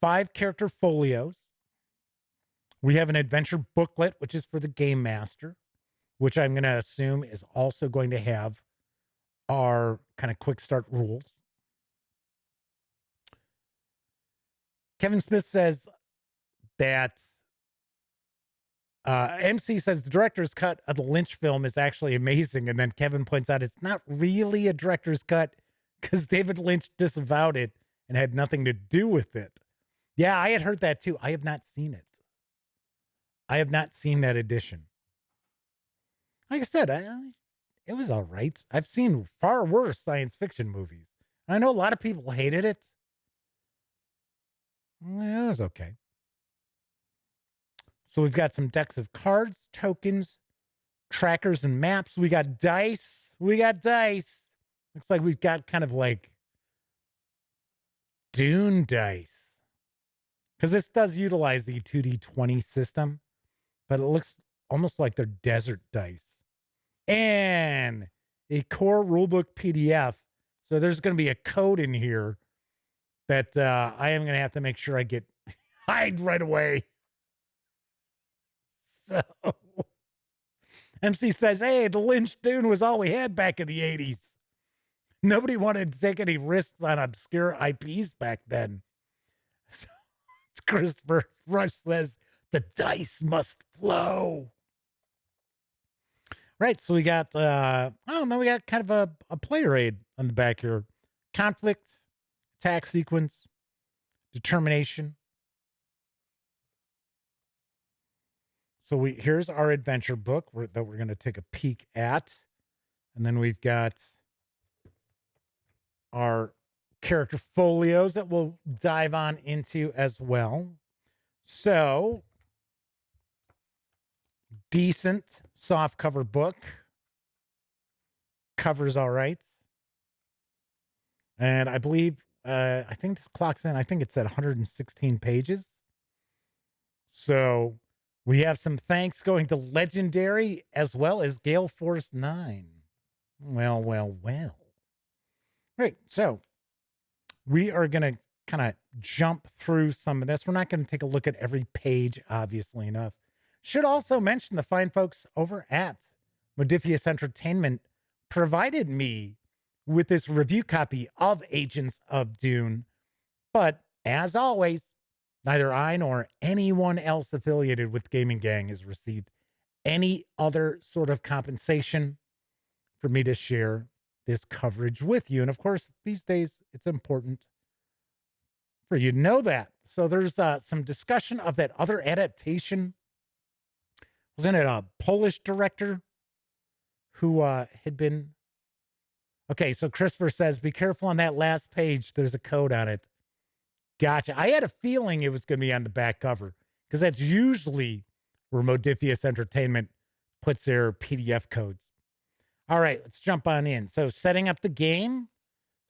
5 character folios. We have an adventure booklet, which is for the game master, which I'm going to assume is also going to have our kind of quick start rules. Kevin Smith says that MC says the director's cut of the Lynch film is actually amazing. And then Kevin points out it's not really a director's cut because David Lynch disavowed it and had nothing to do with it. Yeah, I had heard that too. I have not seen it. I have not seen that edition. Like I said, it was all right. I've seen far worse science fiction movies. I know a lot of people hated it. It was okay. So we've got some decks of cards, tokens, trackers, and maps. We got dice. Looks like we've got kind of like Dune dice. Because this does utilize the 2D20 system, but it looks almost like they're desert dice. And a core rulebook PDF. So there's going to be a code in here that I am going to have to make sure I get hide right away. So MC says, hey, the Lynch Dune was all we had back in the 80s. Nobody wanted to take any risks on obscure IPs back then. So Christopher Rush says, the dice must flow. Right, so we got, we got kind of a player aid on the back here. Conflict, attack sequence, determination, So here's our adventure book that we're going to take a peek at. And then we've got our character folios that we'll dive on into as well. So, decent softcover book. Cover's all right. And I believe, I think this clocks in, I think it's at 116 pages. So we have some thanks going to Legendary as well as Gale Force 9. Well. Right. So we are going to kind of jump through some of this. We're not going to take a look at every page, obviously enough. Should also mention the fine folks over at Modiphius Entertainment provided me with this review copy of Agents of Dune. But as always, neither I nor anyone else affiliated with Gaming Gang has received any other sort of compensation for me to share this coverage with you. And of course, these days, it's important for you to know that. So there's some discussion of that other adaptation. Wasn't it a Polish director who had been... Okay, so Christopher says, be careful on that last page. There's a code on it. Gotcha. I had a feeling it was going to be on the back cover because that's usually where Modiphius Entertainment puts their PDF codes. All right, let's jump on in. So setting up the game.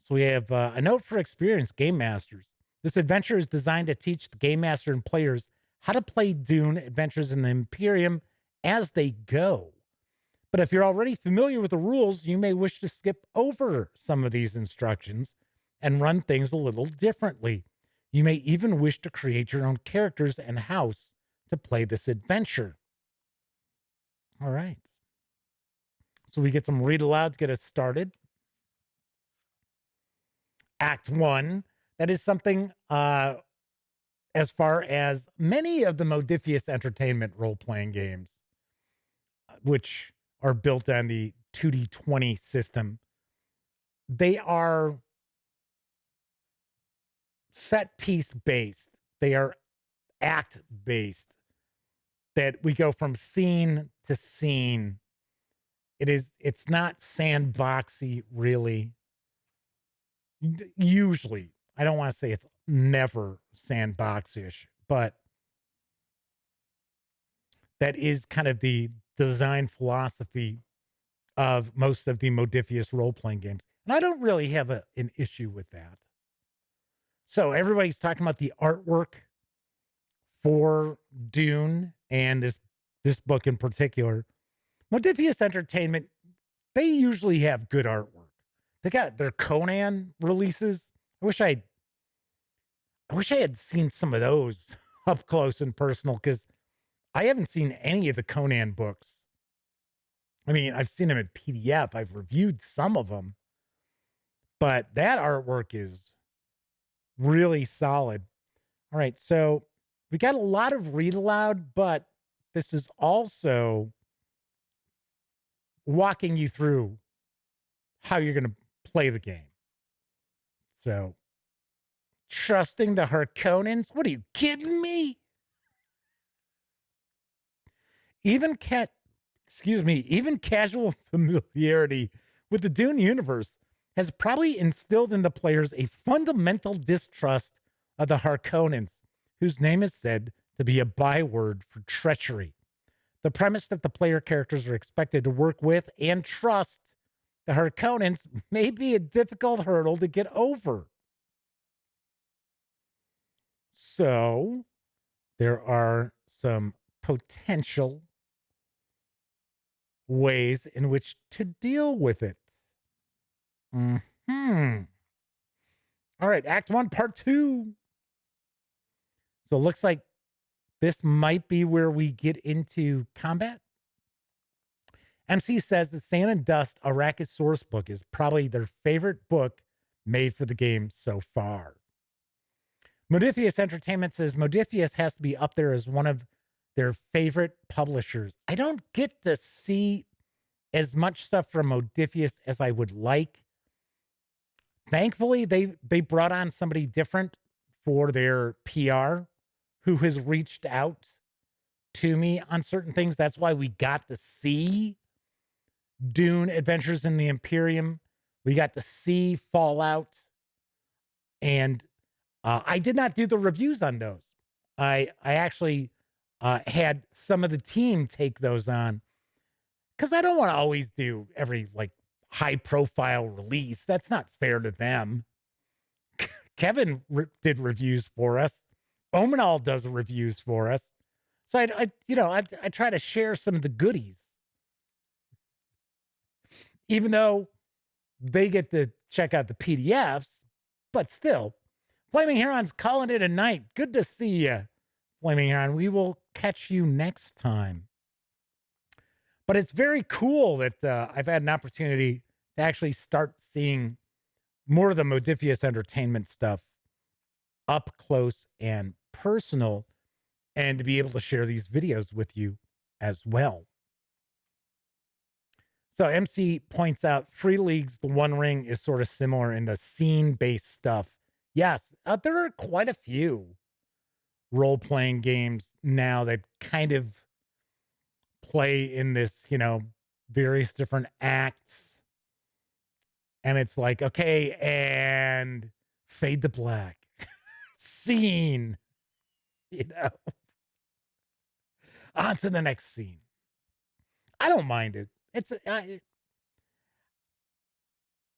So we have a note for experienced game masters. This adventure is designed to teach the game master and players how to play Dune Adventures in the Imperium as they go. But if you're already familiar with the rules, you may wish to skip over some of these instructions and run things a little differently. You may even wish to create your own characters and house to play this adventure. All right. So we get some read aloud to get us started. Act 1. That is something as far as many of the Modiphius Entertainment role-playing games, which are built on the 2D20 system. They are set piece based. They are act based. That we go from scene to scene. It's not sandboxy, really. Usually, I don't want to say it's never sandbox-ish, but that is kind of the design philosophy of most of the Modiphius role-playing games. And I don't really have an issue with that. So everybody's talking about the artwork for Dune and this book in particular. Modiphius Entertainment, they usually have good artwork. They got their Conan releases. I wish I had seen some of those up close and personal, because I haven't seen any of the Conan books. I mean, I've seen them in PDF. I've reviewed some of them. But that artwork is really solid. All right, so we got a lot of read aloud, but this is also walking you through how you're going to play the game. So, trusting the Harkonnens? What are you kidding me? Even casual familiarity with the Dune universe has probably instilled in the players a fundamental distrust of the Harkonnens, whose name is said to be a byword for treachery. The premise that the player characters are expected to work with and trust the Harkonnens may be a difficult hurdle to get over. So, there are some potential ways in which to deal with it. All right, Act 1, Part 2. So it looks like this might be where we get into combat. MC says the Sand and Dust Arrakis source book is probably their favorite book made for the game so far. Modiphius Entertainment says Modiphius has to be up there as one of their favorite publishers. I don't get to see as much stuff from Modiphius as I would like. Thankfully, they brought on somebody different for their PR who has reached out to me on certain things. That's why we got to see Dune Adventures in the Imperium. We got to see Fallout. And I did not do the reviews on those. I actually had some of the team take those on because I don't want to always do every like high profile release. That's not fair to them. Kevin did reviews for us. Omanal does reviews for us. So I try to share some of the goodies, even though they get to check out the PDFs, but still, Flaming Heron's calling it a night. Good to see you, Flaming Heron. We will catch you next time. But it's very cool that I've had an opportunity to actually start seeing more of the Modiphius Entertainment stuff up close and personal, and to be able to share these videos with you as well. So MC points out Free League's The One Ring is sort of similar in the scene-based stuff. Yes, there are quite a few role-playing games now that kind of play in this, various different acts. And it's like, okay, and fade to black. Scene. On to the next scene. I don't mind it. It's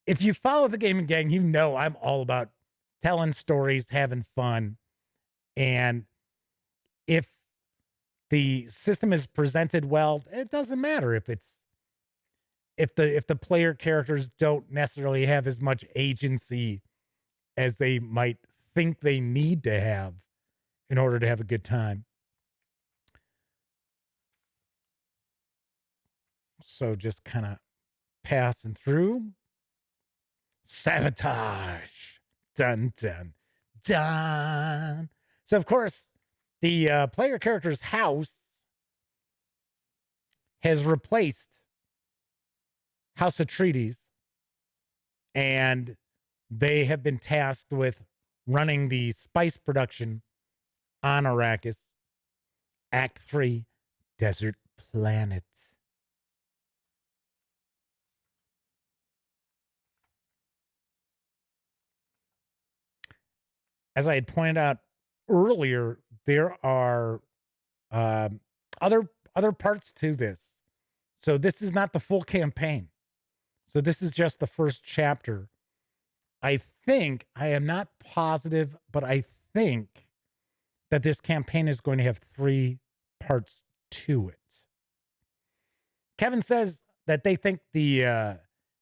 if you follow the Gaming Gang, I'm all about telling stories, having fun. And if the system is presented well, it doesn't matter if the player characters don't necessarily have as much agency as they might think they need to have in order to have a good time. So just kind of passing through. Sabotage. Dun, dun, dun. So, of course, the player character's house has replaced House Atreides, and they have been tasked with running the spice production on Arrakis. Act 3, Desert Planet. As I had pointed out earlier, there are other parts to this. So this is not the full campaign. So this is just the first chapter. I am not positive, but I think that this campaign is going to have 3 parts to it. Kevin says that they think the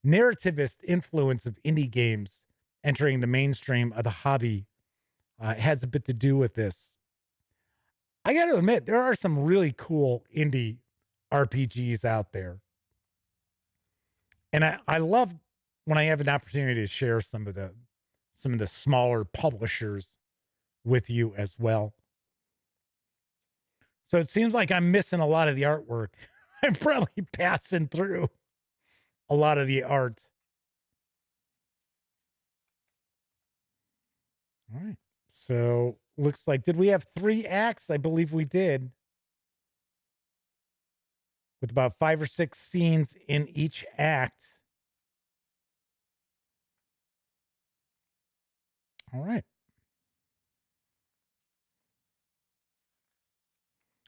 narrativist influence of indie games entering the mainstream of the hobby has a bit to do with this. I got to admit, there are some really cool indie RPGs out there. And I love when I have an opportunity to share some of the smaller publishers with you as well. So it seems like I'm missing a lot of the artwork. I'm probably passing through a lot of the art. All right. So looks like, did we have 3 acts? I believe we did. With about 5 or 6 scenes in each act. All right.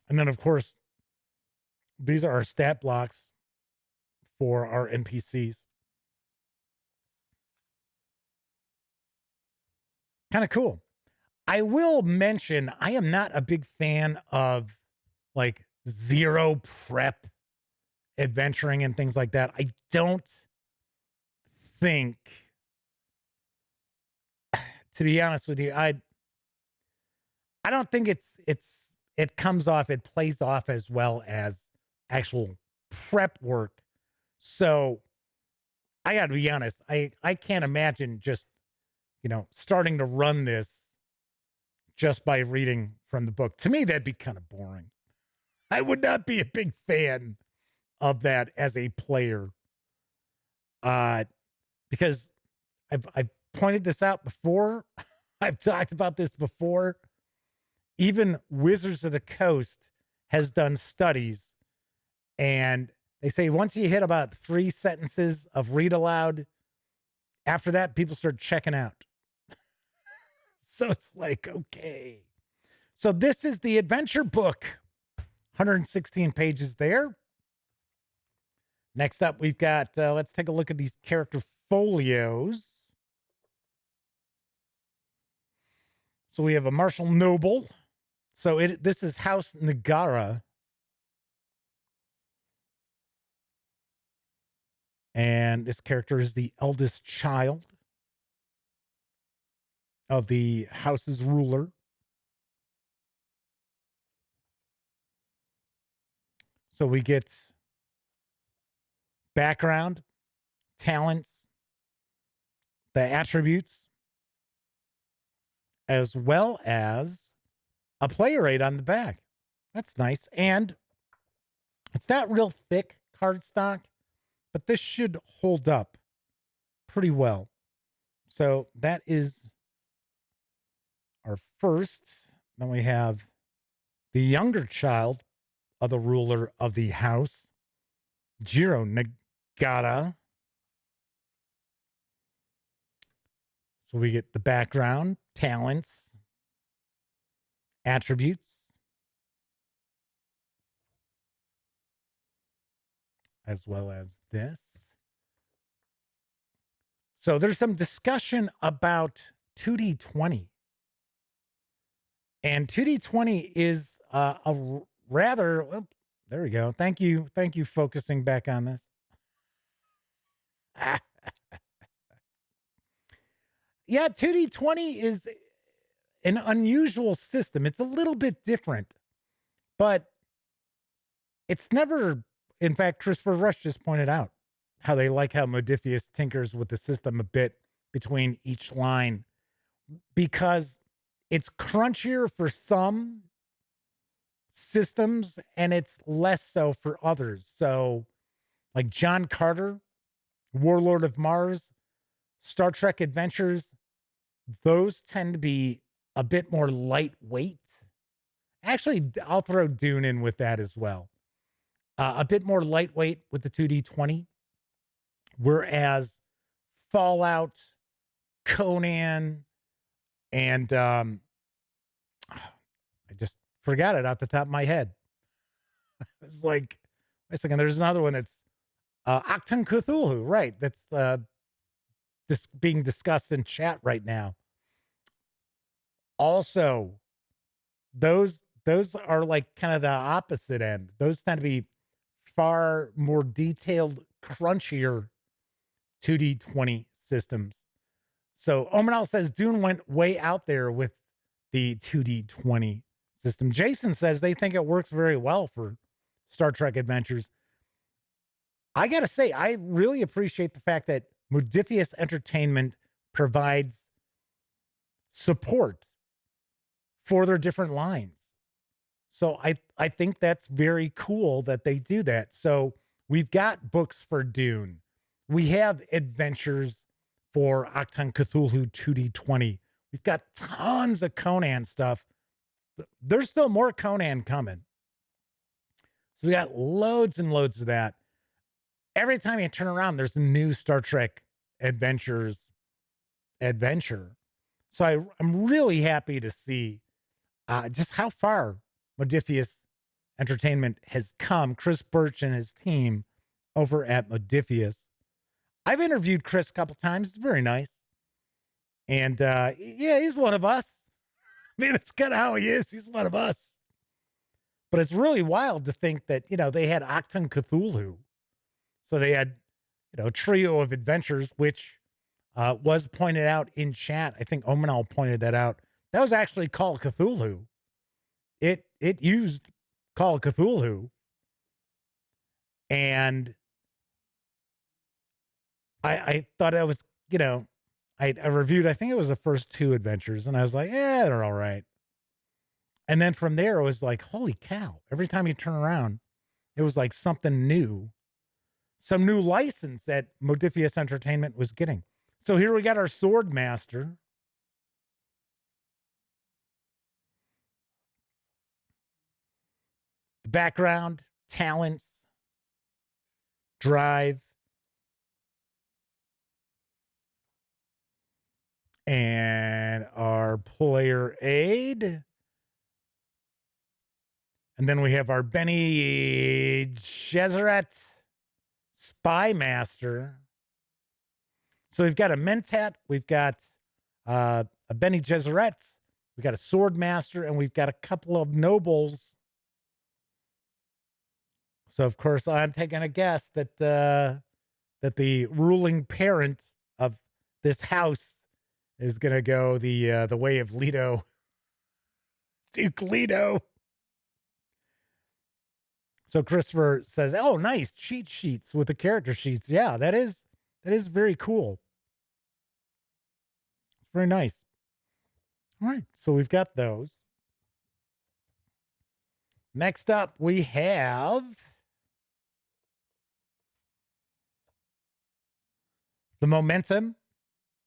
And then, of course, these are our stat blocks for our NPCs. Kind of cool. I will mention, I am not a big fan of like zero prep adventuring and things like that. I don't think, to be honest with you, I don't think it comes off, it plays off as well as actual prep work. So I got to be honest, I can't imagine just, starting to run this just by reading from the book. To me, that'd be kind of boring. I would not be a big fan of that as a player. Because I've pointed this out before. I've talked about this before. Even Wizards of the Coast has done studies, and they say once you hit about 3 sentences of read aloud, after that, people start checking out. So it's like, okay. So this is the adventure book. 116 pages there. Next up, we've got, let's take a look at these character folios. So we have a Marshal Noble. So this is House Nagara. And this character is the eldest child of the house's ruler. So we get background, talents, the attributes, as well as a player aid on the back. That's nice. And it's not real thick cardstock, but this should hold up pretty well. So that is our first. Then we have the younger child of the ruler of the house, Jiro Nagata. So we get the background, talents, attributes, as well as this. So there's some discussion about 2D20. And 2D20 is a rather, well, there we go. Thank you focusing back on this. Yeah, 2D20 is an unusual system. It's a little bit different, but it's never, in fact, Christopher Rush just pointed out how they like how Modiphius tinkers with the system a bit between each line because it's crunchier for some systems and it's less so for others. So like John Carter, Warlord of Mars, Star Trek Adventures, those tend to be a bit more lightweight. Actually, I'll throw Dune in with that as well. A bit more lightweight with the 2D20. Whereas Fallout, Conan, and I just forgot it off the top of my head. It's like, wait a second, there's another one that's Octan Cthulhu, right? That's being discussed in chat right now. Also, those are like kind of the opposite end. Those tend to be far more detailed, crunchier 2D20 systems. So Omanal says Dune went way out there with the 2D20 system. Jason says they think it works very well for Star Trek Adventures. I got to say, I really appreciate the fact that Modiphius Entertainment provides support for their different lines. So I think that's very cool that they do that. So we've got books for Dune. We have adventures for Octan Cthulhu 2D20. We've got tons of Conan stuff. There's still more Conan coming. So we got loads and loads of that. Every time you turn around, there's a new Star Trek adventure. So I'm really happy to see just how far Modiphius Entertainment has come. Chris Birch and his team over at Modiphius. I've interviewed Chris a couple times. It's very nice. And yeah, he's one of us. I mean, that's kind of how he is. He's one of us. But it's really wild to think that, they had Octan Cthulhu. So they had, a trio of adventures, which was pointed out in chat. I think Omanal pointed that out. That was actually Call of Cthulhu. It used Call of Cthulhu. And I thought that was, I reviewed, I think it was the first 2 adventures, and I was like, yeah, they're all right. And then from there, it was like, holy cow. Every time you turn around, it was like something new, some new license that Modiphius Entertainment was getting. So here we got our Sword Master. The background, talents, drive, and our player aid. And then we have our Bene Gesserit Spy Master. So we've got a Mentat, we've got a Bene Gesserit, we've got a Sword Master, and we've got a couple of nobles. So of course I'm taking a guess that that the ruling parent of this house is going to go the way of Leto, Duke Leto. So Christopher says, "Oh, nice cheat sheets with the character sheets. Yeah, that is very cool. It's very nice." All right, so we've got those. Next up, we have the momentum,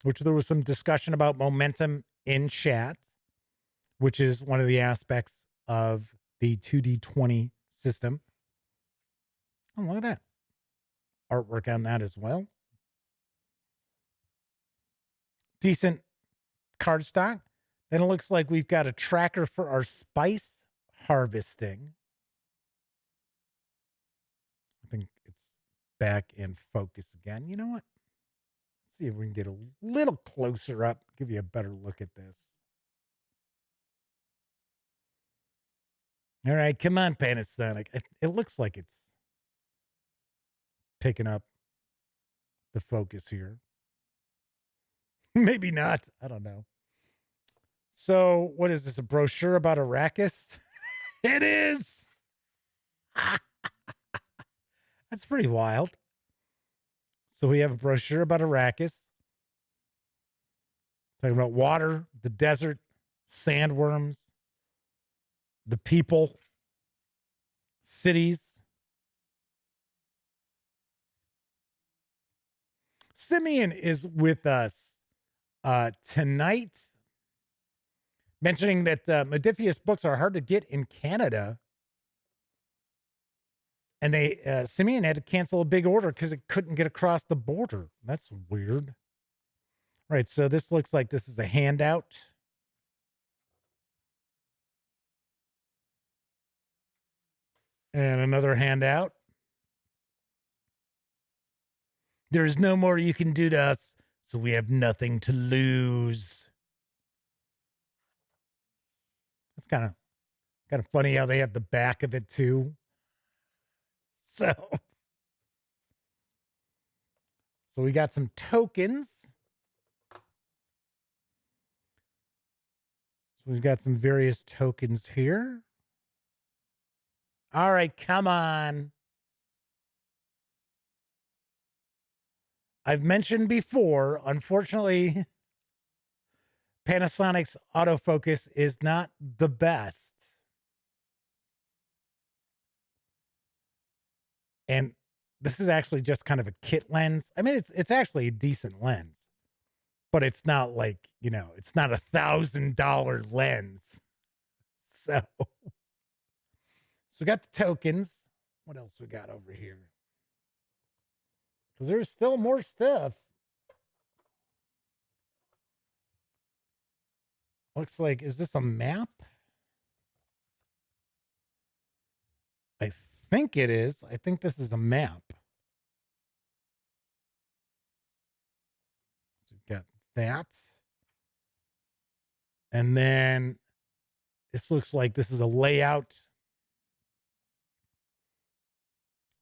which there was some discussion about momentum in chat, which is one of the aspects of the 2D20 system. Oh, look at that. Artwork on that as well. Decent cardstock. Then it looks like we've got a tracker for our spice harvesting. I think it's back in focus again. You know what? Let's see if we can get a little closer up, give you a better look at this. All right, come on, Panasonic. It looks like it's picking up the focus here. Maybe not. I don't know. So, what is this? A brochure about Arrakis? It is. That's pretty wild. So, we have a brochure about Arrakis. Talking about water, the desert, sandworms, the people, cities. Simeon is with us tonight, mentioning that Modiphius books are hard to get in Canada. And Simeon had to cancel a big order because it couldn't get across the border. That's weird. All right, so this looks like this is a handout. And another handout. There's no more you can do to us, so we have nothing to lose. That's kind of funny how they have the back of it too. So we got some tokens. So we've got some various tokens here. All right, come on. I've mentioned before, unfortunately, Panasonic's autofocus is not the best. And this is actually just kind of a kit lens. I mean, it's actually a decent lens, but it's not like, it's not $1,000 lens. So we got the tokens. What else we got over here? Because there's still more stuff. Looks like, is this a map? I think it is. I think this is a map. So we've got that. And then this looks like this is a layout.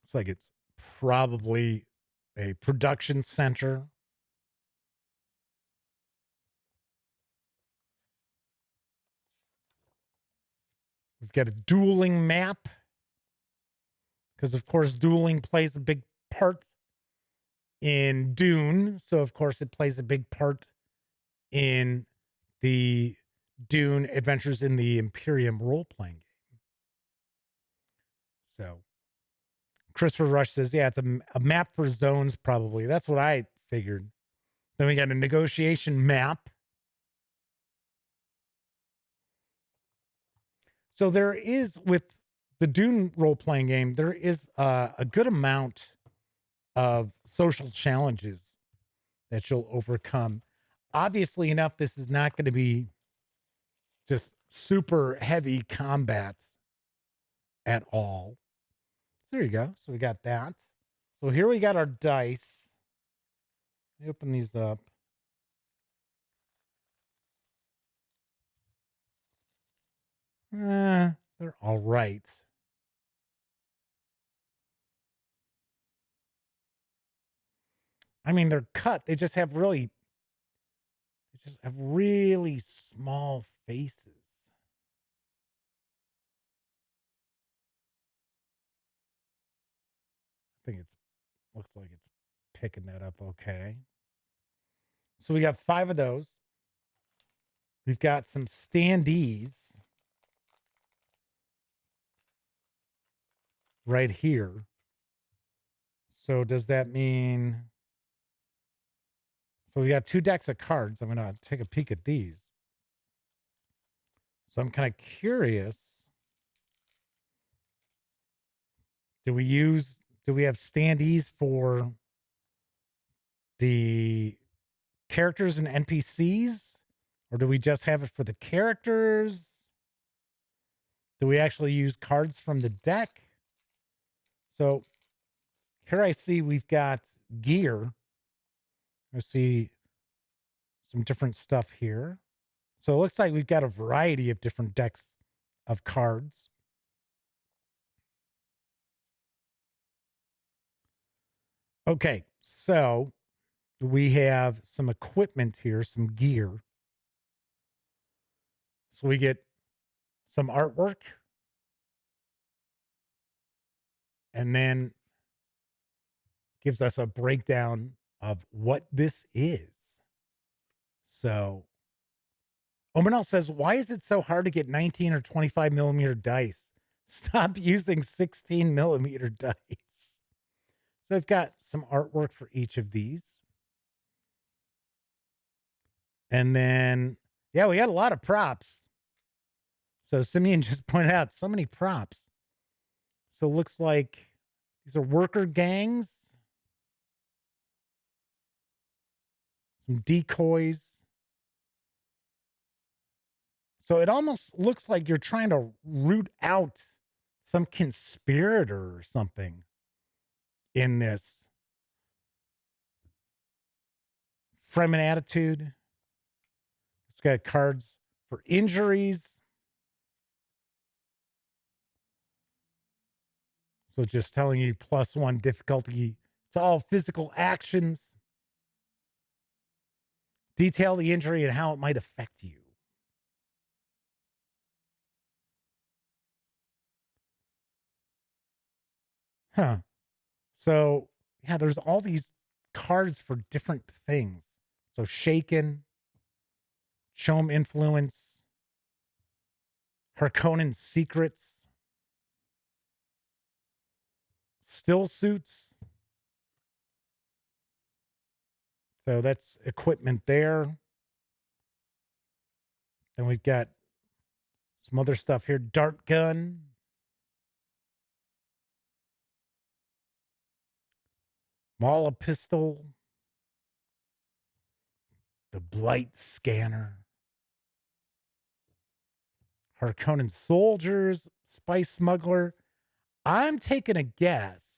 Looks like it's probably a production center. We've got a dueling map. Because, of course, dueling plays a big part in Dune. So, of course, it plays a big part in the Dune Adventures in the Imperium role-playing game. So, Christopher Rush says, yeah, it's a map for zones, probably. That's what I figured. Then we got a negotiation map. So there is, with the Dune role-playing game, there is a good amount of social challenges that you'll overcome. Obviously enough, this is not going to be just super heavy combat at all. So there you go. So we got that. So here we got our dice. Let me open these up. They're all right. I mean, they're cut. They just have really small faces. I think looks like it's picking that up okay. So we got 5 of those. We've got some standees right here. So does that mean... So we got 2 decks of cards. I'm going to take a peek at these. So I'm kind of curious. Do we have standees for the characters and NPCs? Or do we just have it for the characters? Do we actually use cards from the deck? So here I see we've got gear. I see some different stuff here. So it looks like we've got a variety of different decks of cards. Okay, so we have some equipment here, some gear. So we get some artwork. And then gives us a breakdown of what this is. So, Omanel says, why is it so hard to get 19 or 25 millimeter dice? Stop using 16 millimeter dice. So I've got some artwork for each of these. And then, yeah, we had a lot of props. So Simeon just pointed out so many props. So it looks like these are worker gangs. Some decoys. So it almost looks like you're trying to root out some conspirator or something in this. Fremen attitude. It's got cards for injuries. So just telling you +1 difficulty to all physical actions. Detail the injury and how it might affect you. Huh. So, yeah, there's all these cards for different things. So Shaken, Chom Influence, Harkonnen's Secrets, Still Suits. So that's equipment there. Then we've got some other stuff here. Dart gun. Mala pistol. The Blight scanner. Harkonnen soldiers. Spice smuggler. I'm taking a guess.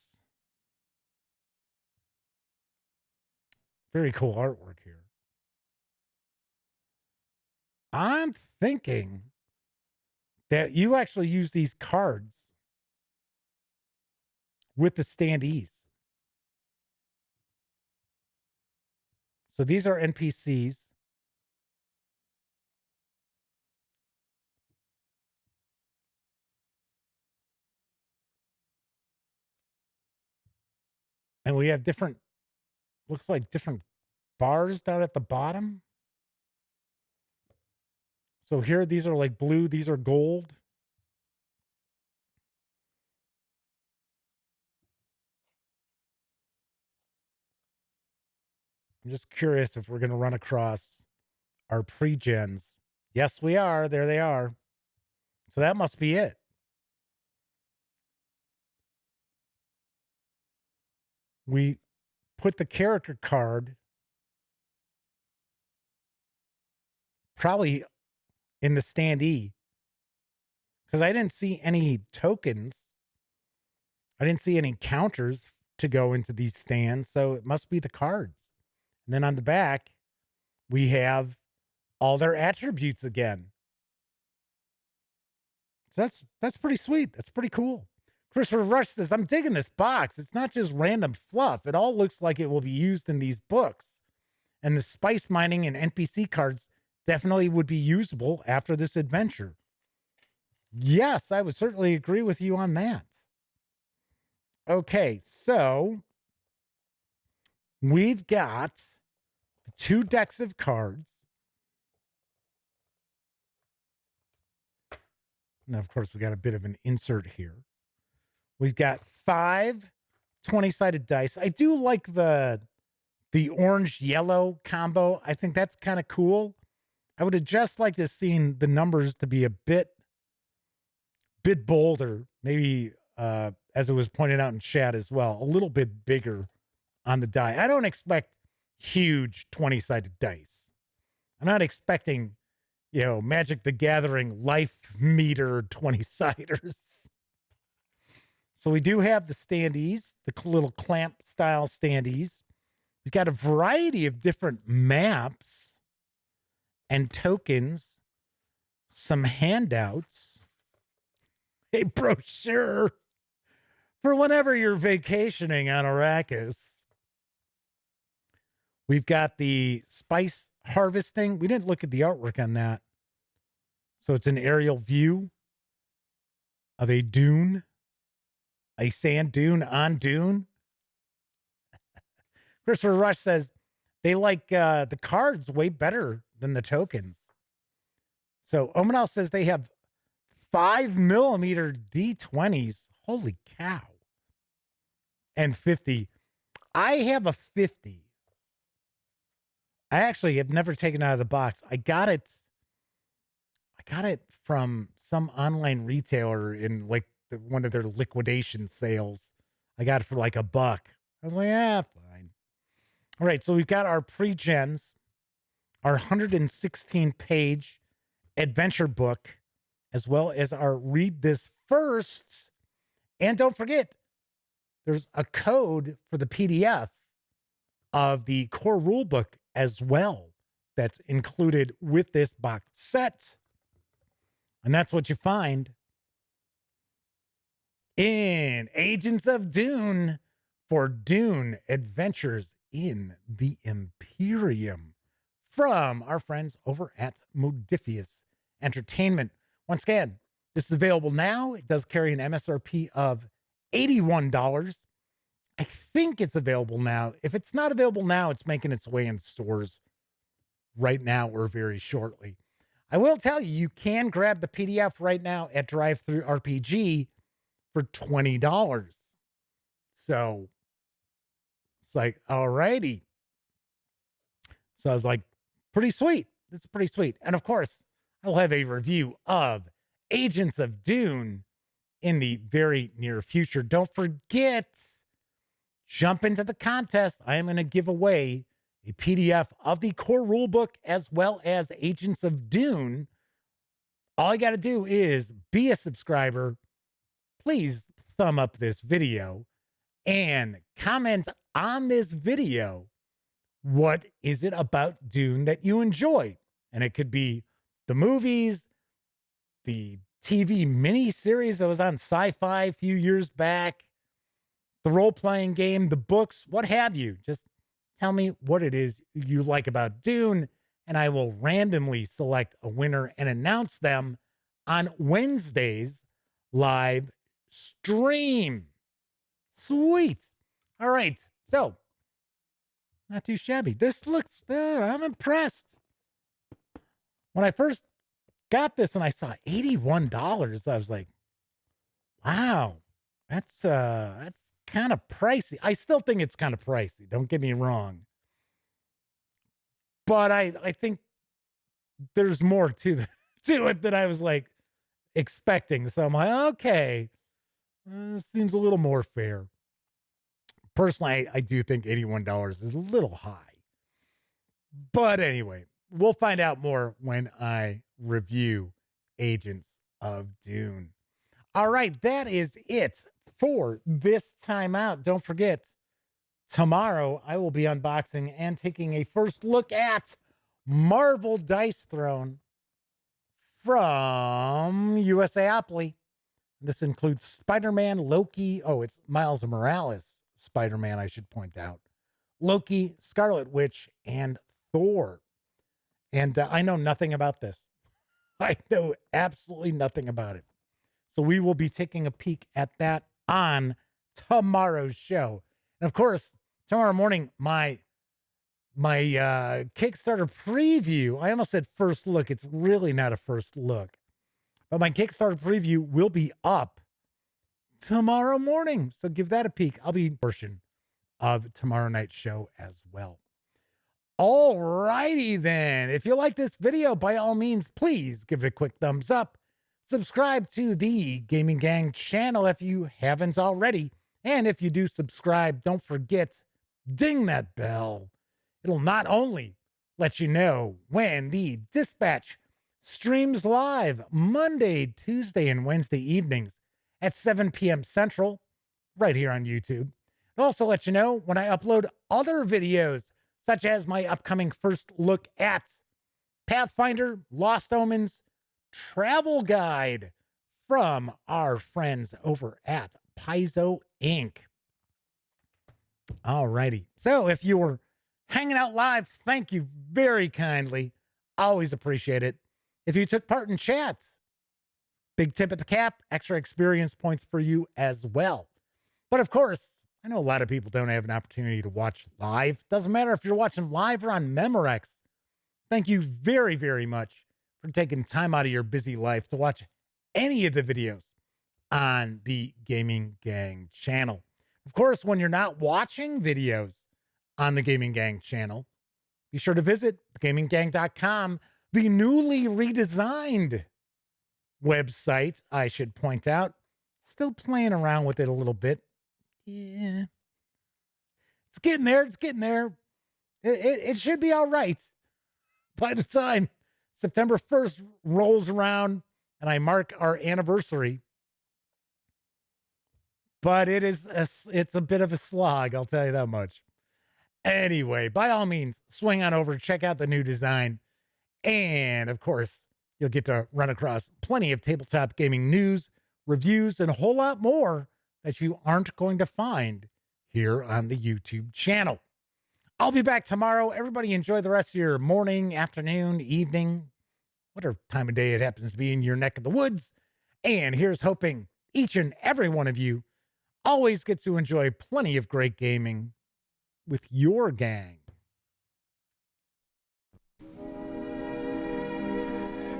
Very cool artwork here. I'm thinking that you actually use these cards with the standees. So these are NPCs. And we have different, looks like different bars down at the bottom. So here, these are like blue, these are gold. I'm just curious if we're going to run across our pre-gens. Yes, we are. There they are. So that must be it. we put the character card probably in the standee because I didn't see any tokens. I didn't see any counters to go into these stands, so it must be the cards. And then on the back, we have all their attributes again. So that's pretty sweet. That's pretty cool. Christopher Rush says, I'm digging this box. It's not just random fluff. It all looks like it will be used in these books. And the spice mining and NPC cards definitely would be usable after this adventure. Yes, I would certainly agree with you on that. Okay, so we've got 2 decks of cards. Now, of course, we got a bit of an insert here. We've got 5 20-sided dice. I do like the orange-yellow combo. I think that's kind of cool. I would have just liked to seen the numbers to be a bit bolder, maybe as it was pointed out in chat as well, a little bit bigger on the die. I don't expect huge 20-sided dice. I'm not expecting, Magic the Gathering life meter 20-siders. So we do have the standees, the little clamp style standees. We've got a variety of different maps and tokens, some handouts, a brochure for whenever you're vacationing on Arrakis. We've got the spice harvesting. We didn't look at the artwork on that. So it's an aerial view of a dune, a sand dune on Dune. Christopher Rush says they like the cards way better than the tokens. So Omanal says they have 5mm D20s. Holy cow. And 50. I have a 50. I actually have never taken it out of the box. I got it from some online retailer in like one of their liquidation sales. I got it for like $1. I was like, fine. All right, so we've got our pre-gens, our 116-page adventure book, as well as our read this first. And don't forget, there's a code for the PDF of the core rulebook as well that's included with this box set. And that's what you find in Agents of Dune for Dune Adventures in the Imperium from our friends over at Modiphius Entertainment. Once again, this is available now. It does carry an MSRP of $81. I think it's available now. If it's not available now, it's making its way in stores right now or very shortly. I will tell you, you can grab the PDF right now at DriveThruRPG for $20. So it's like, all righty. So I was like, pretty sweet. This is pretty sweet. And of course, I'll have a review of Agents of Dune in the very near future. Don't forget, jump into the contest. I am going to give away a PDF of the core rulebook as well as Agents of Dune. All you got to do is be a subscriber. Please thumb up this video and comment on this video. What is it about Dune that you enjoy? And it could be the movies, the TV miniseries that was on Sci-Fi a few years back, the role-playing game, the books, what have you. Just tell me what it is you like about Dune, and I will randomly select a winner and announce them on Wednesday's live stream. Sweet. All right. So, not too shabby. This looks, I'm impressed. When I first got this and I saw $81, I was like, wow, that's kind of pricey. I still think it's kind of pricey. Don't get me wrong. But I think there's more to it than I was like expecting. So I'm like, okay, seems a little more fair. Personally, I do think $81 is a little high. But anyway, we'll find out more when I review Agents of Dune. All right, that is it for this time out. Don't forget, tomorrow I will be unboxing and taking a first look at Marvel Dice Throne from USAopoly. This includes Spider-Man, Loki. Oh, it's Miles Morales Spider-Man, I should point out. Loki, Scarlet Witch, and Thor. And I know nothing about this. I know absolutely nothing about it. So we will be taking a peek at that on tomorrow's show. And of course, tomorrow morning, my Kickstarter preview, I almost said first look. It's really not a first look. But my Kickstarter preview will be up tomorrow morning. So give that a peek. I'll be a portion of tomorrow night's show as well. All righty then. If you like this video, by all means, please give it a quick thumbs up. Subscribe to the Gaming Gang channel if you haven't already. And if you do subscribe, don't forget, ding that bell. It'll not only let you know when the Dispatch streams live Monday, Tuesday, and Wednesday evenings at 7 p.m. Central, right here on YouTube. It'll also let you know when I upload other videos, such as my upcoming first look at Pathfinder Lost Omens travel guide from our friends over at Paizo Inc. All righty. So if you were hanging out live, thank you very kindly. Always appreciate it. If you took part in chat, big tip at the cap, extra experience points for you as well. But of course, I know a lot of people don't have an opportunity to watch live. Doesn't matter if you're watching live or on Memorex. Thank you very, very much for taking time out of your busy life to watch any of the videos on the Gaming Gang channel. Of course, when you're not watching videos on the Gaming Gang channel, be sure to visit gaminggang.com, the newly redesigned website, I should point out. Still playing around with it a little bit. Yeah. It's getting there. It's getting there. It should be all right by the time September 1st rolls around and I mark our anniversary. But it's a bit of a slog, I'll tell you that much. Anyway, by all means, swing on over, check out the new design. And of course, you'll get to run across plenty of tabletop gaming news, reviews, and a whole lot more that you aren't going to find here on the YouTube channel. I'll be back tomorrow. Everybody enjoy the rest of your morning, afternoon, evening, whatever time of day it happens to be in your neck of the woods. And here's hoping each and every one of you always gets to enjoy plenty of great gaming with your gang.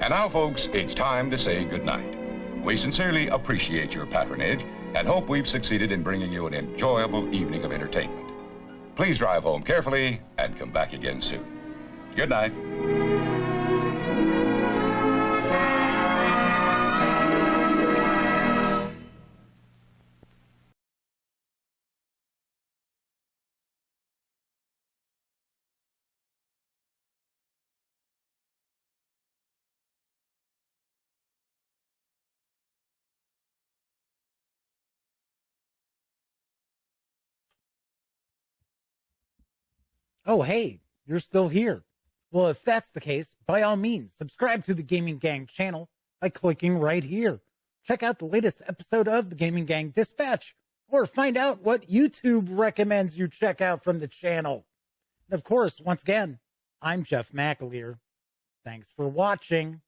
And now, folks, it's time to say goodnight. We sincerely appreciate your patronage and hope we've succeeded in bringing you an enjoyable evening of entertainment. Please drive home carefully and come back again soon. Good night. Oh, hey, you're still here. Well, if that's the case, by all means, subscribe to the Gaming Gang channel by clicking right here. Check out the latest episode of the Gaming Gang Dispatch, or find out what YouTube recommends you check out from the channel. And of course, once again, I'm Jeff McAleer. Thanks for watching.